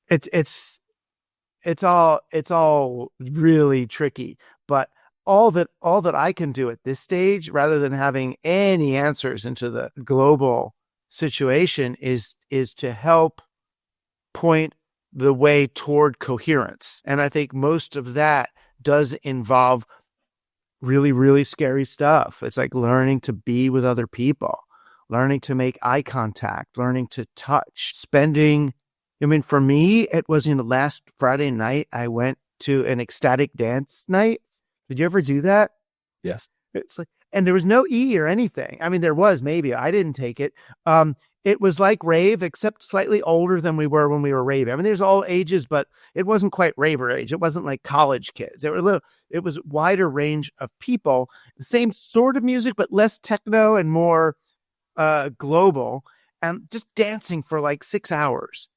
[SPEAKER 2] It's all really tricky. But all that I can do at this stage, rather than having any answers into the global situation, is to help point the way toward coherence. And I think most of that does involve really, really scary stuff. It's like learning to be with other people, learning to make eye contact, learning to touch, for me, it was last Friday night, I went to an ecstatic dance night. Did you ever do that?
[SPEAKER 3] Yes.
[SPEAKER 2] It's like, and there was no E or anything. I mean, there was, maybe I didn't take it. It was like rave, except slightly older than we were when we were raving. I mean, there's all ages, but it wasn't quite raver age. It wasn't like college kids. It was wider range of people, the same sort of music, but less techno and more global, and just dancing for like 6 hours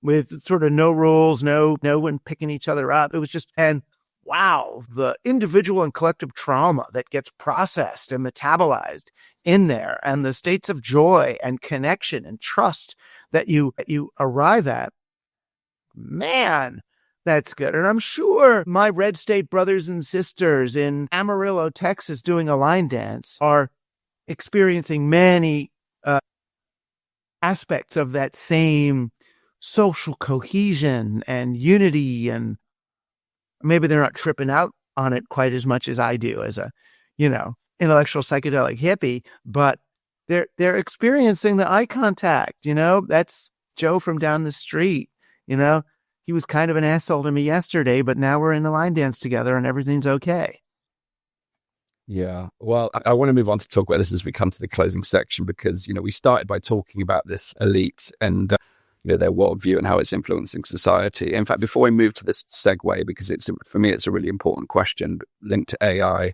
[SPEAKER 2] with sort of no rules, no one picking each other up. It was just, and wow, the individual and collective trauma that gets processed and metabolized in there, and the states of joy and connection and trust that you arrive at, man, that's good. And I'm sure my red state brothers and sisters in Amarillo, Texas, doing a line dance are experiencing many aspects of that same social cohesion and unity, and maybe they're not tripping out on it quite as much as I do as a, intellectual psychedelic hippie, but they're experiencing the eye contact. That's Joe from down the street. He was kind of an asshole to me yesterday, but now we're in the line dance together and everything's okay.
[SPEAKER 3] Yeah. Well, I want to move on to talk about this as we come to the closing section, because, we started by talking about this elite and their worldview and how it's influencing society. In fact, before we move to this segue, because for me, it's a really important question linked to AI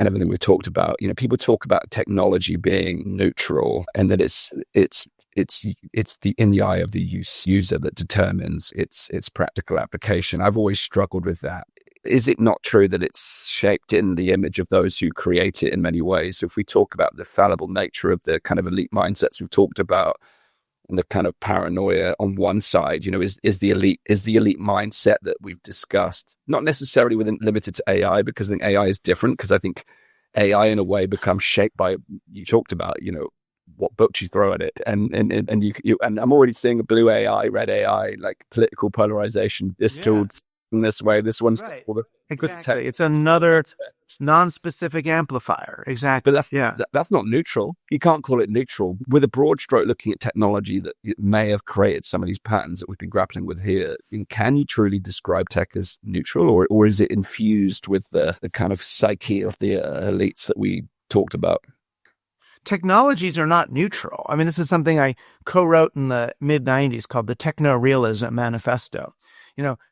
[SPEAKER 3] and everything we've talked about. People talk about technology being neutral, and that it's in the eye of the user that determines its practical application. I've always struggled with that. Is it not true that it's shaped in the image of those who create it in many ways? So if we talk about the fallible nature of the kind of elite mindsets we've talked about, and the kind of paranoia on one side, is the elite mindset that we've discussed, not necessarily limited to AI, because I think AI is different, because I think AI in a way becomes shaped by, you talked about, what books you throw at it, and I'm already seeing a blue AI, red AI, like political polarization, this tool in this way, this one's
[SPEAKER 2] right.
[SPEAKER 3] all the
[SPEAKER 2] Exactly. It's another non-specific amplifier. Exactly.
[SPEAKER 3] But that's not neutral. You can't call it neutral. With a broad stroke looking at technology that may have created some of these patterns that we've been grappling with here, can you truly describe tech as neutral, or is it infused with the kind of psyche of the elites that we talked about?
[SPEAKER 2] Technologies are not neutral. I mean, this is something I co-wrote in the mid-90s called the Techno-Realism Manifesto.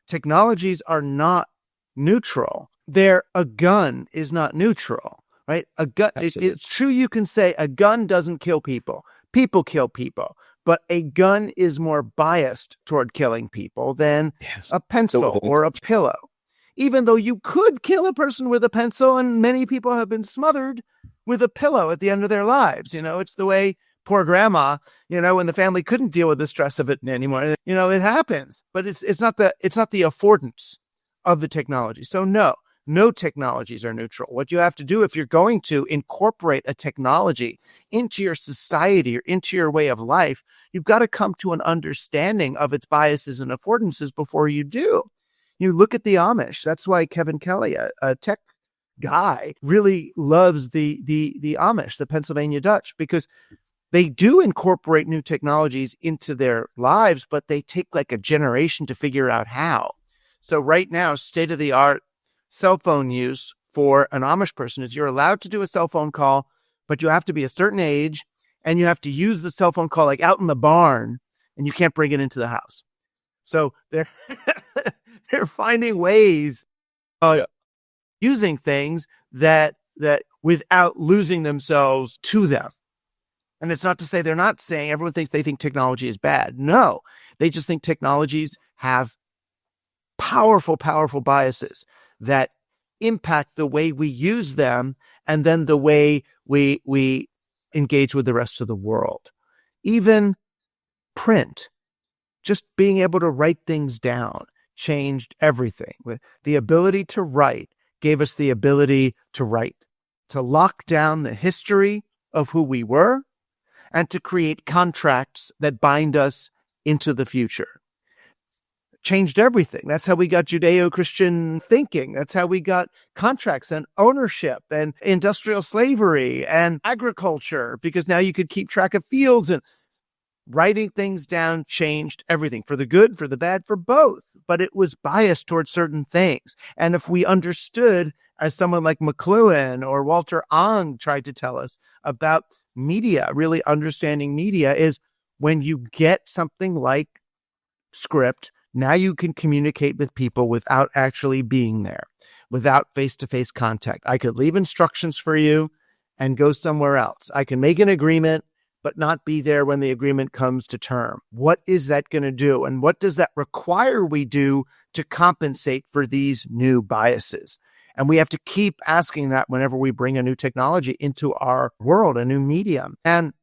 [SPEAKER 2] Technologies are not neutral. A gun is not neutral, right? A gun. It's true. You can say a gun doesn't kill people. People kill people, but a gun is more biased toward killing people than a pencil or a pillow. Even though you could kill a person with a pencil, and many people have been smothered with a pillow at the end of their lives. It's the way poor grandma, when the family couldn't deal with the stress of it anymore. It happens, but it's not the affordance of the technology. So no technologies are neutral. What you have to do if you're going to incorporate a technology into your society or into your way of life, you've got to come to an understanding of its biases and affordances before you do. You look at the Amish. That's why Kevin Kelly, a tech guy, really loves the Amish, the Pennsylvania Dutch, because they do incorporate new technologies into their lives, but they take like a generation to figure out how. So right now, state-of-the-art cell phone use for an Amish person is you're allowed to do a cell phone call, but you have to be a certain age, and you have to use the cell phone call like out in the barn, and you can't bring it into the house. So they're finding ways of using things that without losing themselves to them. And it's not to say they're not saying everyone thinks they think technology is bad. No, they just think technologies have powerful, powerful biases that impact the way we use them and then the way we engage with the rest of the world. Even print, just being able to write things down changed everything. The ability to write gave us the ability to write, to lock down the history of who we were, and to create contracts that bind us into the future. Changed everything. That's how we got Judeo-Christian thinking. That's how we got contracts and ownership and industrial slavery and agriculture, because now you could keep track of fields, and writing things down changed everything, for the good, for the bad, for both. But it was biased towards certain things. And if we understood, as someone like McLuhan or Walter Ong tried to tell us about media, really understanding media is when you get something like script, now you can communicate with people without actually being there, without face-to-face contact. I could leave instructions for you and go somewhere else. I can make an agreement, but not be there when the agreement comes to term. What is that going to do? And what does that require we do to compensate for these new biases? And we have to keep asking that whenever we bring a new technology into our world, a new medium. And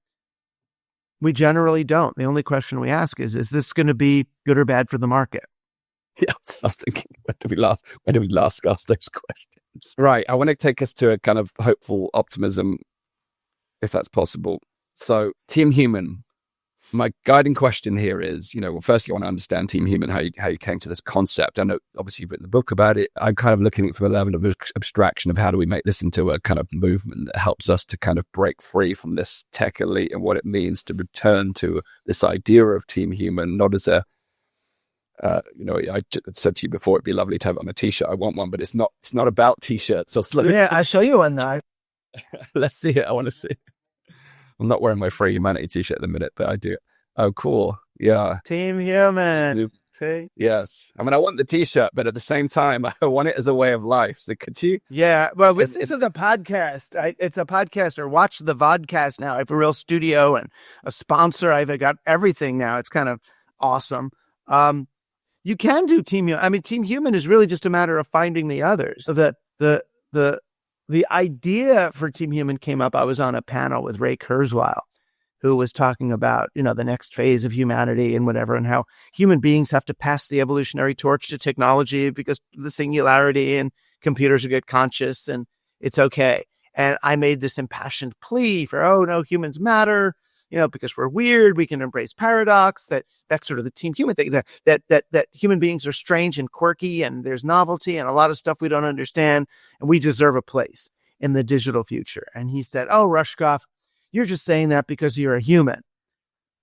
[SPEAKER 2] we generally don't. The only question we ask is this going to be good or bad for the market?
[SPEAKER 3] Yeah, I'm thinking, when do we last ask those questions? Right. I want to take us to a kind of hopeful optimism, if that's possible. So, Team Human, my guiding question here is, well, firstly, I want to understand Team Human, how you came to this concept. I know, obviously, you've written a book about it. I'm kind of looking from a level of abstraction of how do we make this into a kind of movement that helps us to kind of break free from this tech elite and what it means to return to this idea of Team Human, not as a, I said to you before, it'd be lovely to have it on a t-shirt. I want one, but it's not about t-shirts.
[SPEAKER 2] Yeah, I'll show you one now.
[SPEAKER 3] Let's see it. I want to see it. I'm not wearing my Free Humanity t-shirt at the minute, but I do. Oh, cool. Yeah.
[SPEAKER 2] Team Human. See?
[SPEAKER 3] Yes. I mean, I want the t-shirt, but at the same time, I want it as a way of life. So could you?
[SPEAKER 2] Yeah. Well, listen to the podcast. It's a podcast, or watch the vodcast now. I have a real studio and a sponsor. I've got everything now. It's kind of awesome. You can do Team Human. I mean, Team Human is really just a matter of finding the others. So the idea for Team Human came up. I was on a panel with Ray Kurzweil, who was talking about, the next phase of humanity and whatever, and how human beings have to pass the evolutionary torch to technology because of the singularity, and computers will get conscious and it's okay. And I made this impassioned plea for, oh no, humans matter, because we're weird, we can embrace paradox, that's sort of the Team Human thing, that human beings are strange and quirky, and there's novelty and a lot of stuff we don't understand, and we deserve a place in the digital future. And he said, oh, Rushkoff, you're just saying that because you're a human.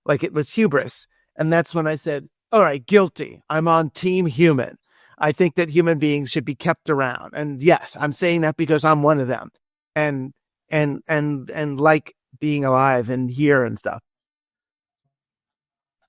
[SPEAKER 2] Like it was hubris. And that's when I said, all right, guilty. I'm on Team Human. I think that human beings should be kept around. And yes, I'm saying that because I'm one of them. And like being alive and here and stuff.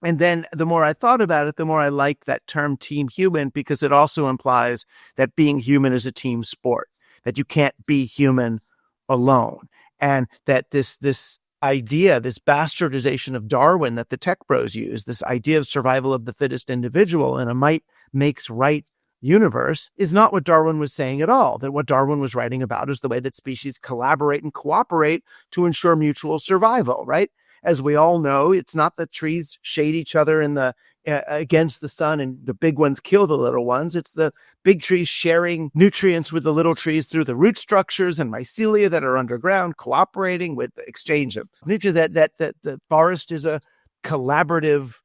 [SPEAKER 2] And then the more I thought about it, the more I like that term Team Human, because it also implies that being human is a team sport, that you can't be human alone. And that this idea, this bastardization of Darwin that the tech bros use, this idea of survival of the fittest individual in a might makes right universe, is not what Darwin was saying at all. That what Darwin was writing about is the way that species collaborate and cooperate to ensure mutual survival, right? As we all know, it's not that trees shade each other in the against the sun and the big ones kill the little ones. It's the big trees sharing nutrients with the little trees through the root structures and mycelia that are underground, cooperating with the exchange of nutrients. That the forest is a collaborative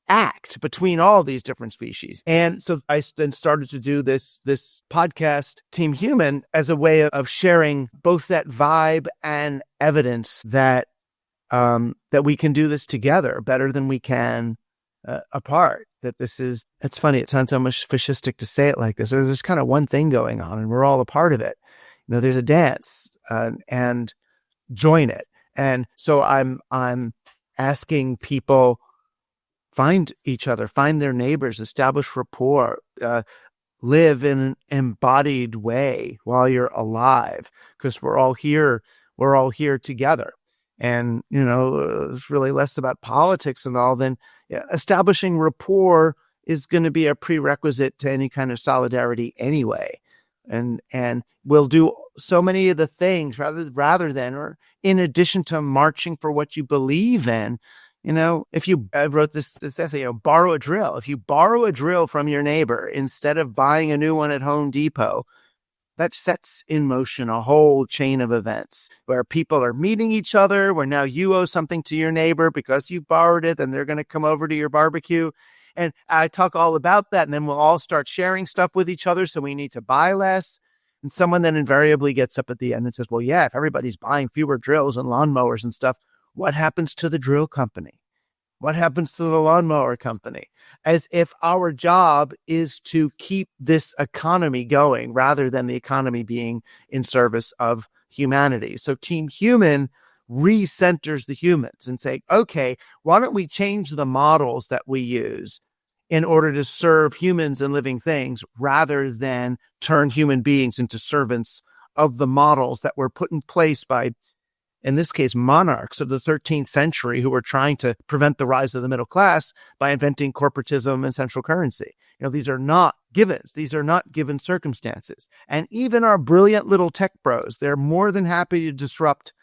[SPEAKER 2] act between all these different species. And so I then started to do this podcast, Team Human, as a way of sharing both that vibe and evidence that that we can do this together better than we can apart. That it's funny, it sounds so much fascistic to say it like this. There's kind of one thing going on and we're all a part of it. There's a dance and join it. And so I'm asking people, find each other, find their neighbors, establish rapport, live in an embodied way while you're alive, because we're all here together. And, it's really less about politics and all than establishing rapport is going to be a prerequisite to any kind of solidarity anyway. And we'll do so many of the things rather than, or in addition to marching for what you believe in. I wrote this essay, borrow a drill. If you borrow a drill from your neighbor instead of buying a new one at Home Depot, that sets in motion a whole chain of events where people are meeting each other, where now you owe something to your neighbor because you borrowed it, and they're going to come over to your barbecue. And I talk all about that, and then we'll all start sharing stuff with each other, so we need to buy less. And someone then invariably gets up at the end and says, well, yeah, if everybody's buying fewer drills and lawnmowers and stuff, what happens to the drill company? What happens to the lawnmower company? As if our job is to keep this economy going rather than the economy being in service of humanity. So Team Human recenters the humans and say, okay, why don't we change the models that we use in order to serve humans and living things rather than turn human beings into servants of the models that were put in place by, in this case, monarchs of the 13th century who were trying to prevent the rise of the middle class by inventing corporatism and central currency. These are not givens. These are not given circumstances. And even our brilliant little tech bros, they're more than happy to disrupt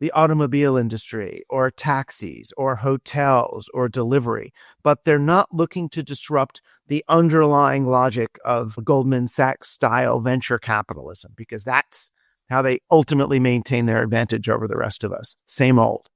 [SPEAKER 2] the automobile industry or taxis or hotels or delivery, but they're not looking to disrupt the underlying logic of Goldman Sachs style venture capitalism, because that's how they ultimately maintain their advantage over the rest of us. Same old.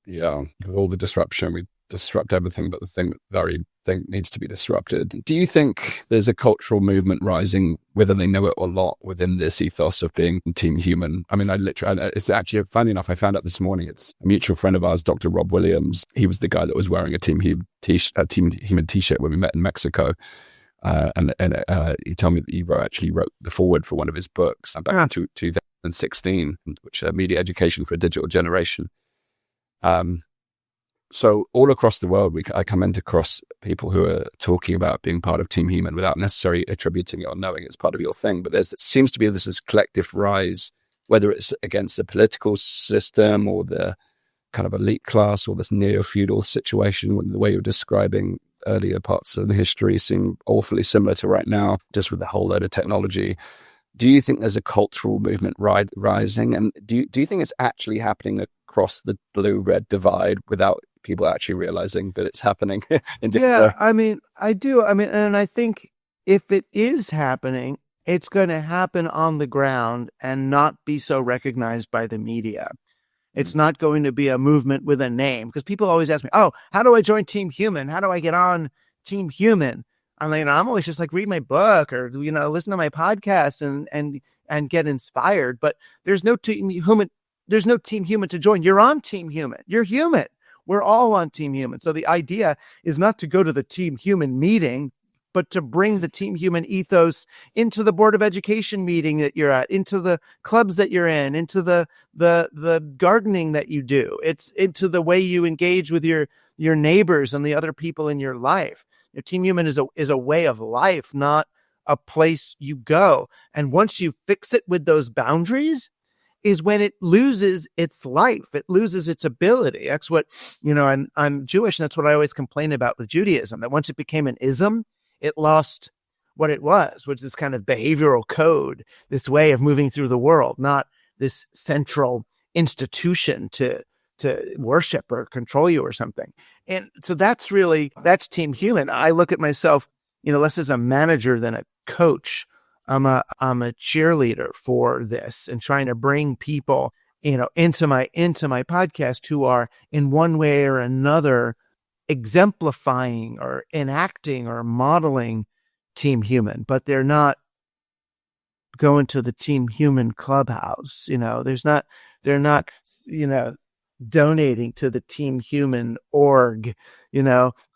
[SPEAKER 3] Yeah, with all the disruption, we disrupt everything but the very thing needs to be disrupted. Do you think there's a cultural movement rising, whether they know it or not, within this ethos of being Team Human? I mean, it's actually, funny enough, I found out this morning, it's a mutual friend of ours, Dr. Rob Williams. He was the guy that was wearing a Team Human t-shirt when we met in Mexico. And he told me that he actually wrote the foreword for one of his books back in 2016, which Media Education for a Digital Generation. So all across the world, I come across people who are talking about being part of Team Human without necessarily attributing it or knowing it's part of your thing. But it seems to be this collective rise, whether it's against the political system or the kind of elite class or this neo-feudal situation, the way you're describing earlier parts of the history seem awfully similar to right now, just with a whole load of technology. Do you think there's a cultural movement rising? And do you think it's actually happening across the blue-red divide without people actually realizing that it's happening?
[SPEAKER 2] Yeah, I mean, I do. I mean, and I think if it is happening, it's going to happen on the ground and not be so recognized by the media. It's not going to be a movement with a name, because people always ask me, oh, how do I join Team Human? How do I get on Team Human? I'm always just like, read my book or, listen to my podcast and get inspired. But there's no Team Human. There's no Team Human to join. You're on Team Human. You're human. We're all on Team Human. So the idea is not to go to the Team Human meeting, but to bring the Team Human ethos into the Board of Education meeting that you're at, into the clubs that you're in, into the gardening that you do. It's into the way you engage with your neighbors and the other people in your life. Team Human is a way of life, not a place you go. And once you fix it with those boundaries, is when it loses its life, it loses its ability. That's what, and I'm Jewish, and that's what I always complain about with Judaism, that once it became an ism, it lost what it was, which is this kind of behavioral code, this way of moving through the world, not this central institution to worship or control you or something. And so that's Team Human. I look at myself, less as a manager than a coach. I'm a cheerleader for this and trying to bring people, into my podcast who are in one way or another exemplifying or enacting or modeling Team Human, but they're not going to the Team Human clubhouse. They're not, donating to the Team Human org,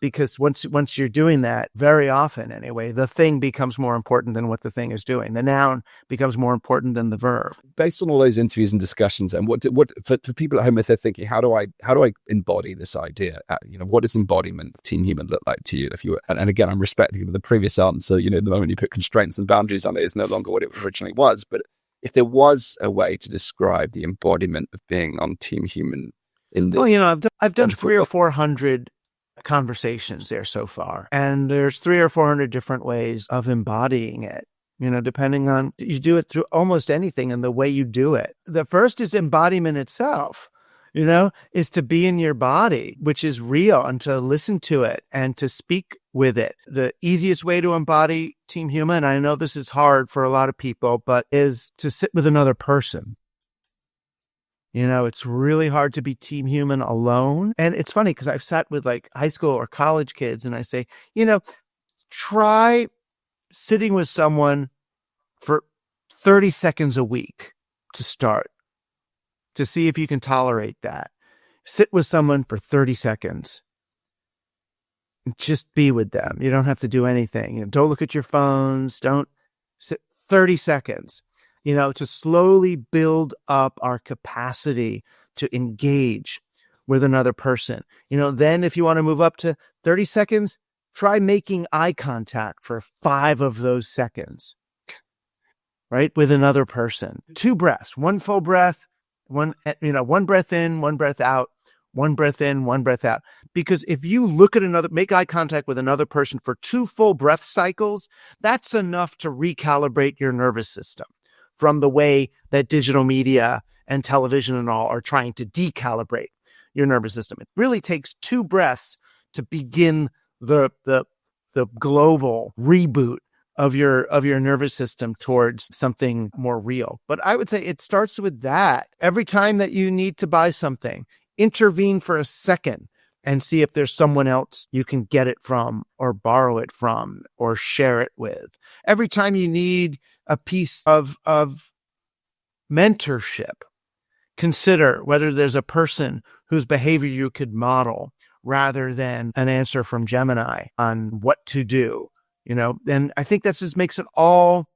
[SPEAKER 2] because once you're doing that, very often anyway, the thing becomes more important than what the thing is doing. The noun becomes more important than the verb. Based on all those interviews and discussions, and what for people at home, if they're thinking, how do I embody this idea? What does embodiment of Team Human look like to you? If you and again, I'm respecting the previous answer. The moment you put constraints and boundaries on it is no longer what it originally was. But if there was a way to describe the embodiment of being on Team Human in this, I've done 300 or 400 conversations there so far, and there's 300 or 400 different ways of embodying it. Depending on, you do it through almost anything and the way you do it. The first is embodiment itself. Is to be in your body, which is real, and to listen to it and to speak with it. The easiest way to embody Team Human, I know this is hard for a lot of people, but is to sit with another person. It's really hard to be Team Human alone. And it's funny because I've sat with like high school or college kids and I say, try sitting with someone for 30 seconds a week to start, to see if you can tolerate that. Sit with someone for 30 seconds. Just be with them. You don't have to do anything. Don't look at your phones. Don't sit 30 seconds, to slowly build up our capacity to engage with another person. Then if you want to move up to 30 seconds, try making eye contact for 5 of those seconds, right? With another person. 2 breaths, 1 full breath, one breath in, 1 breath out, 1 breath in, 1 breath out. Because if you make eye contact with another person for 2 full breath cycles, that's enough to recalibrate your nervous system from the way that digital media and television and all are trying to decalibrate your nervous system. It really takes 2 breaths to begin the global reboot of your nervous system towards something more real. But I would say it starts with that. Every time that you need to buy something, intervene for a second and see if there's someone else you can get it from or borrow it from or share it with. Every time you need a piece of mentorship, consider whether there's a person whose behavior you could model rather than an answer from Gemini on what to do. And I think that just makes it all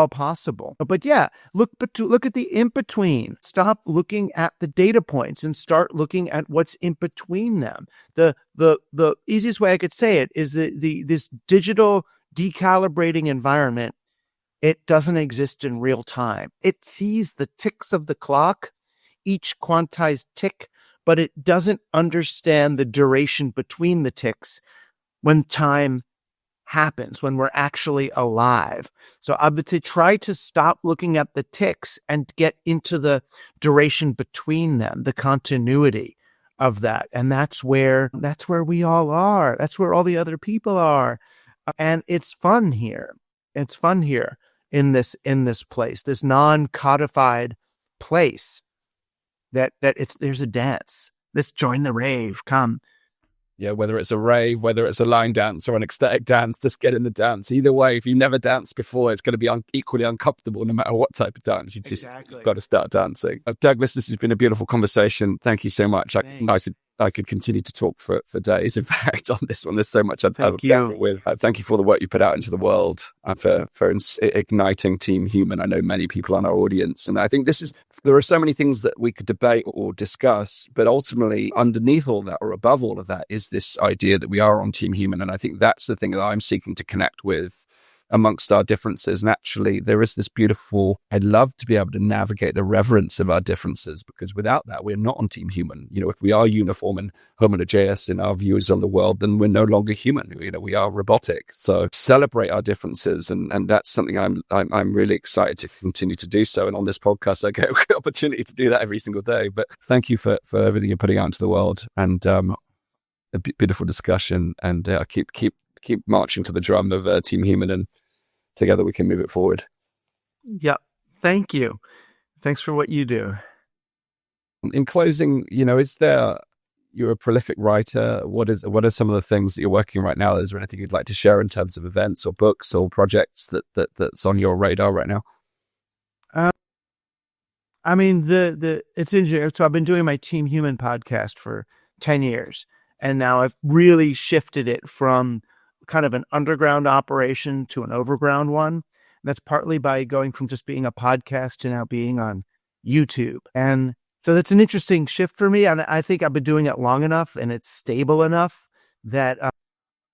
[SPEAKER 2] possible. But yeah, look at the in-between. Stop looking at the data points and start looking at what's in between them. The easiest way I could say it is this digital decalibrating environment, it doesn't exist in real time. It sees the ticks of the clock, each quantized tick, but it doesn't understand the duration between the ticks when time happens, when we're actually alive. So I would say try to stop looking at the ticks and get into the duration between them, the continuity of that. And that's where we all are. That's where all the other people are. And it's fun here. It's fun here in this place, this non-codified place that there's a dance. Let's join the rave. Come.
[SPEAKER 3] Yeah, whether it's a rave, whether it's a line dance or an ecstatic dance, just get in the dance. Either way, if you've never danced before, it's going to be equally uncomfortable no matter what type of dance. You've got to start dancing. Douglas, this has been a beautiful conversation. Thank you so much. I could continue to talk for days, in fact, on this one. There's so much I'd bear with. Thank you for the work you put out into the world, for igniting Team Human. I know many people on our audience. And I think there are so many things that we could debate or discuss, but ultimately underneath all that or above all of that is this idea that we are on Team Human. And I think that's the thing that I'm seeking to connect with amongst our differences. And actually, there is this beautiful, I'd love to be able to navigate the reverence of our differences, because without that, we're not on Team Human. You know, if we are uniform and homogeneous in our views on the world, then we're no longer human. You know, we are robotic. So celebrate our differences. And that's something I'm really excited to continue to do so. And on this podcast, I get an opportunity to do that every single day. But thank you for everything you're putting out into the world, and a beautiful discussion. And keep marching to the drum of Team Human, and together we can move it forward.
[SPEAKER 2] Yeah. Thank you. Thanks for what you do.
[SPEAKER 3] In closing, you know, you're a prolific writer. What are some of the things that you're working on right now? Is there anything you'd like to share in terms of events or books or projects that's on your radar right now?
[SPEAKER 2] I mean, it's interesting. So I've been doing my Team Human podcast for 10 years, and now I've really shifted it from kind of an underground operation to an overground one. And that's partly by going from just being a podcast to now being on YouTube. And so that's an interesting shift for me. And I think I've been doing it long enough and it's stable enough that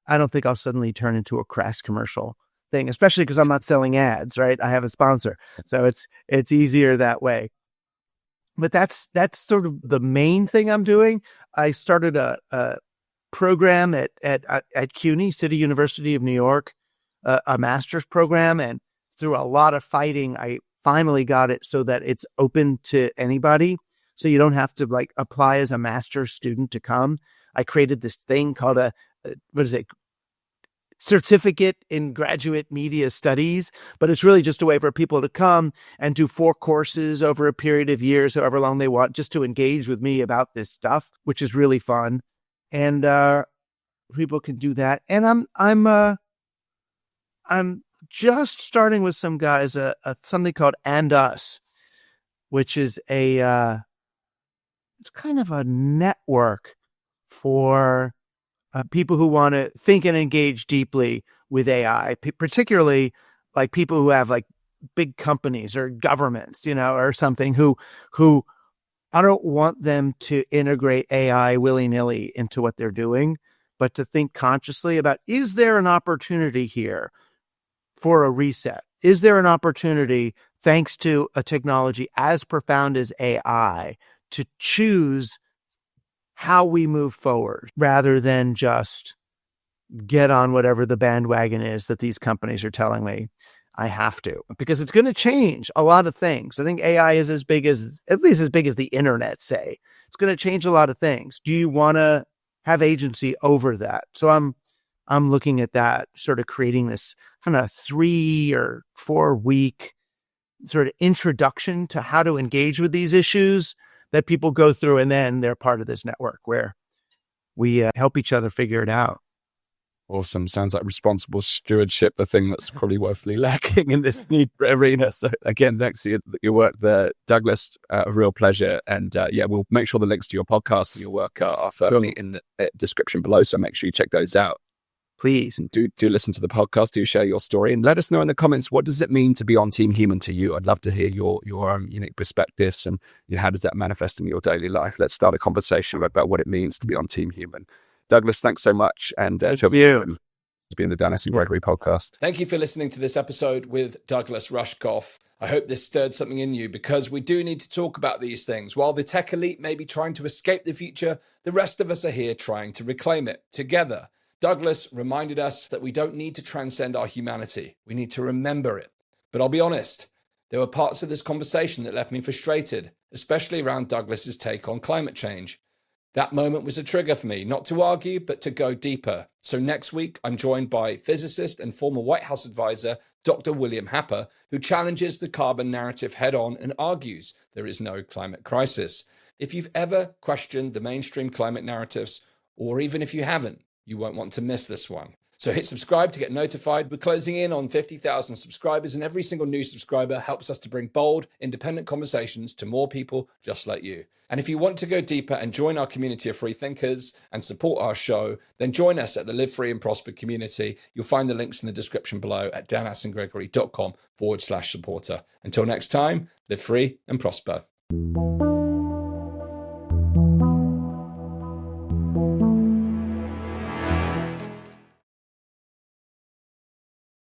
[SPEAKER 2] I don't think I'll suddenly turn into a crass commercial thing, especially because I'm not selling ads, right? I have a sponsor. So it's easier that way. But that's sort of the main thing I'm doing. I started a program at CUNY, City University of New York, a master's program. And through a lot of fighting, I finally got it so that it's open to anybody. So you don't have to like apply as a master's student to come. I created this thing called certificate in graduate media studies, but it's really just a way for people to come and do 4 courses over a period of years, however long they want, just to engage with me about this stuff, which is really fun. And people can do that. And I'm just starting with some guys something called And Us, which is it's kind of a network for people who want to think and engage deeply with AI, particularly like people who have like big companies or governments, you know, or something who I don't want them to integrate AI willy-nilly into what they're doing, but to think consciously about, is there an opportunity here for a reset? Is there an opportunity, thanks to a technology as profound as AI, to choose how we move forward rather than just get on whatever the bandwagon is that these companies are telling me I have to, because it's going to change a lot of things. I think AI is at least as big as the internet, say. It's going to change a lot of things. Do you want to have agency over that? So I'm looking at that, sort of creating this kind of 3 or 4 week sort of introduction to how to engage with these issues that people go through. And then they're part of this network where we help each other figure it out.
[SPEAKER 3] Awesome. Sounds like responsible stewardship, a thing that's probably woefully lacking in this new arena. So again, thanks for your work there, Douglas. A real pleasure. And we'll make sure the links to your podcast and your work are firmly in the description below. So make sure you check those out. Please, and do listen to the podcast, do share your story, and let us know in the comments, what does it mean to be on Team Human to you? I'd love to hear your unique perspectives, and how does that manifest in your daily life? Let's start a conversation about what it means to be on Team Human. Douglas, thanks so much, and
[SPEAKER 2] thank you
[SPEAKER 3] to be in the Dan Astin-Gregory podcast.
[SPEAKER 1] Thank you for listening to this episode with Douglas Rushkoff. I hope this stirred something in you, because we do need to talk about these things. While the tech elite may be trying to escape the future, the rest of us are here trying to reclaim it together. Douglas reminded us that we don't need to transcend our humanity. We need to remember it. But I'll be honest, there were parts of this conversation that left me frustrated, especially around Douglas's take on climate change. That moment was a trigger for me, not to argue, but to go deeper. So next week, I'm joined by physicist and former White House advisor, Dr. William Happer, who challenges the carbon narrative head-on and argues there is no climate crisis. If you've ever questioned the mainstream climate narratives, or even if you haven't, you won't want to miss this one. So hit subscribe to get notified. We're closing in on 50,000 subscribers, and every single new subscriber helps us to bring bold, independent conversations to more people just like you. And if you want to go deeper and join our community of free thinkers and support our show, then join us at the Live Free and Prosper community. You'll find the links in the description below at danastingregory.com/supporter. Until next time, live free and prosper.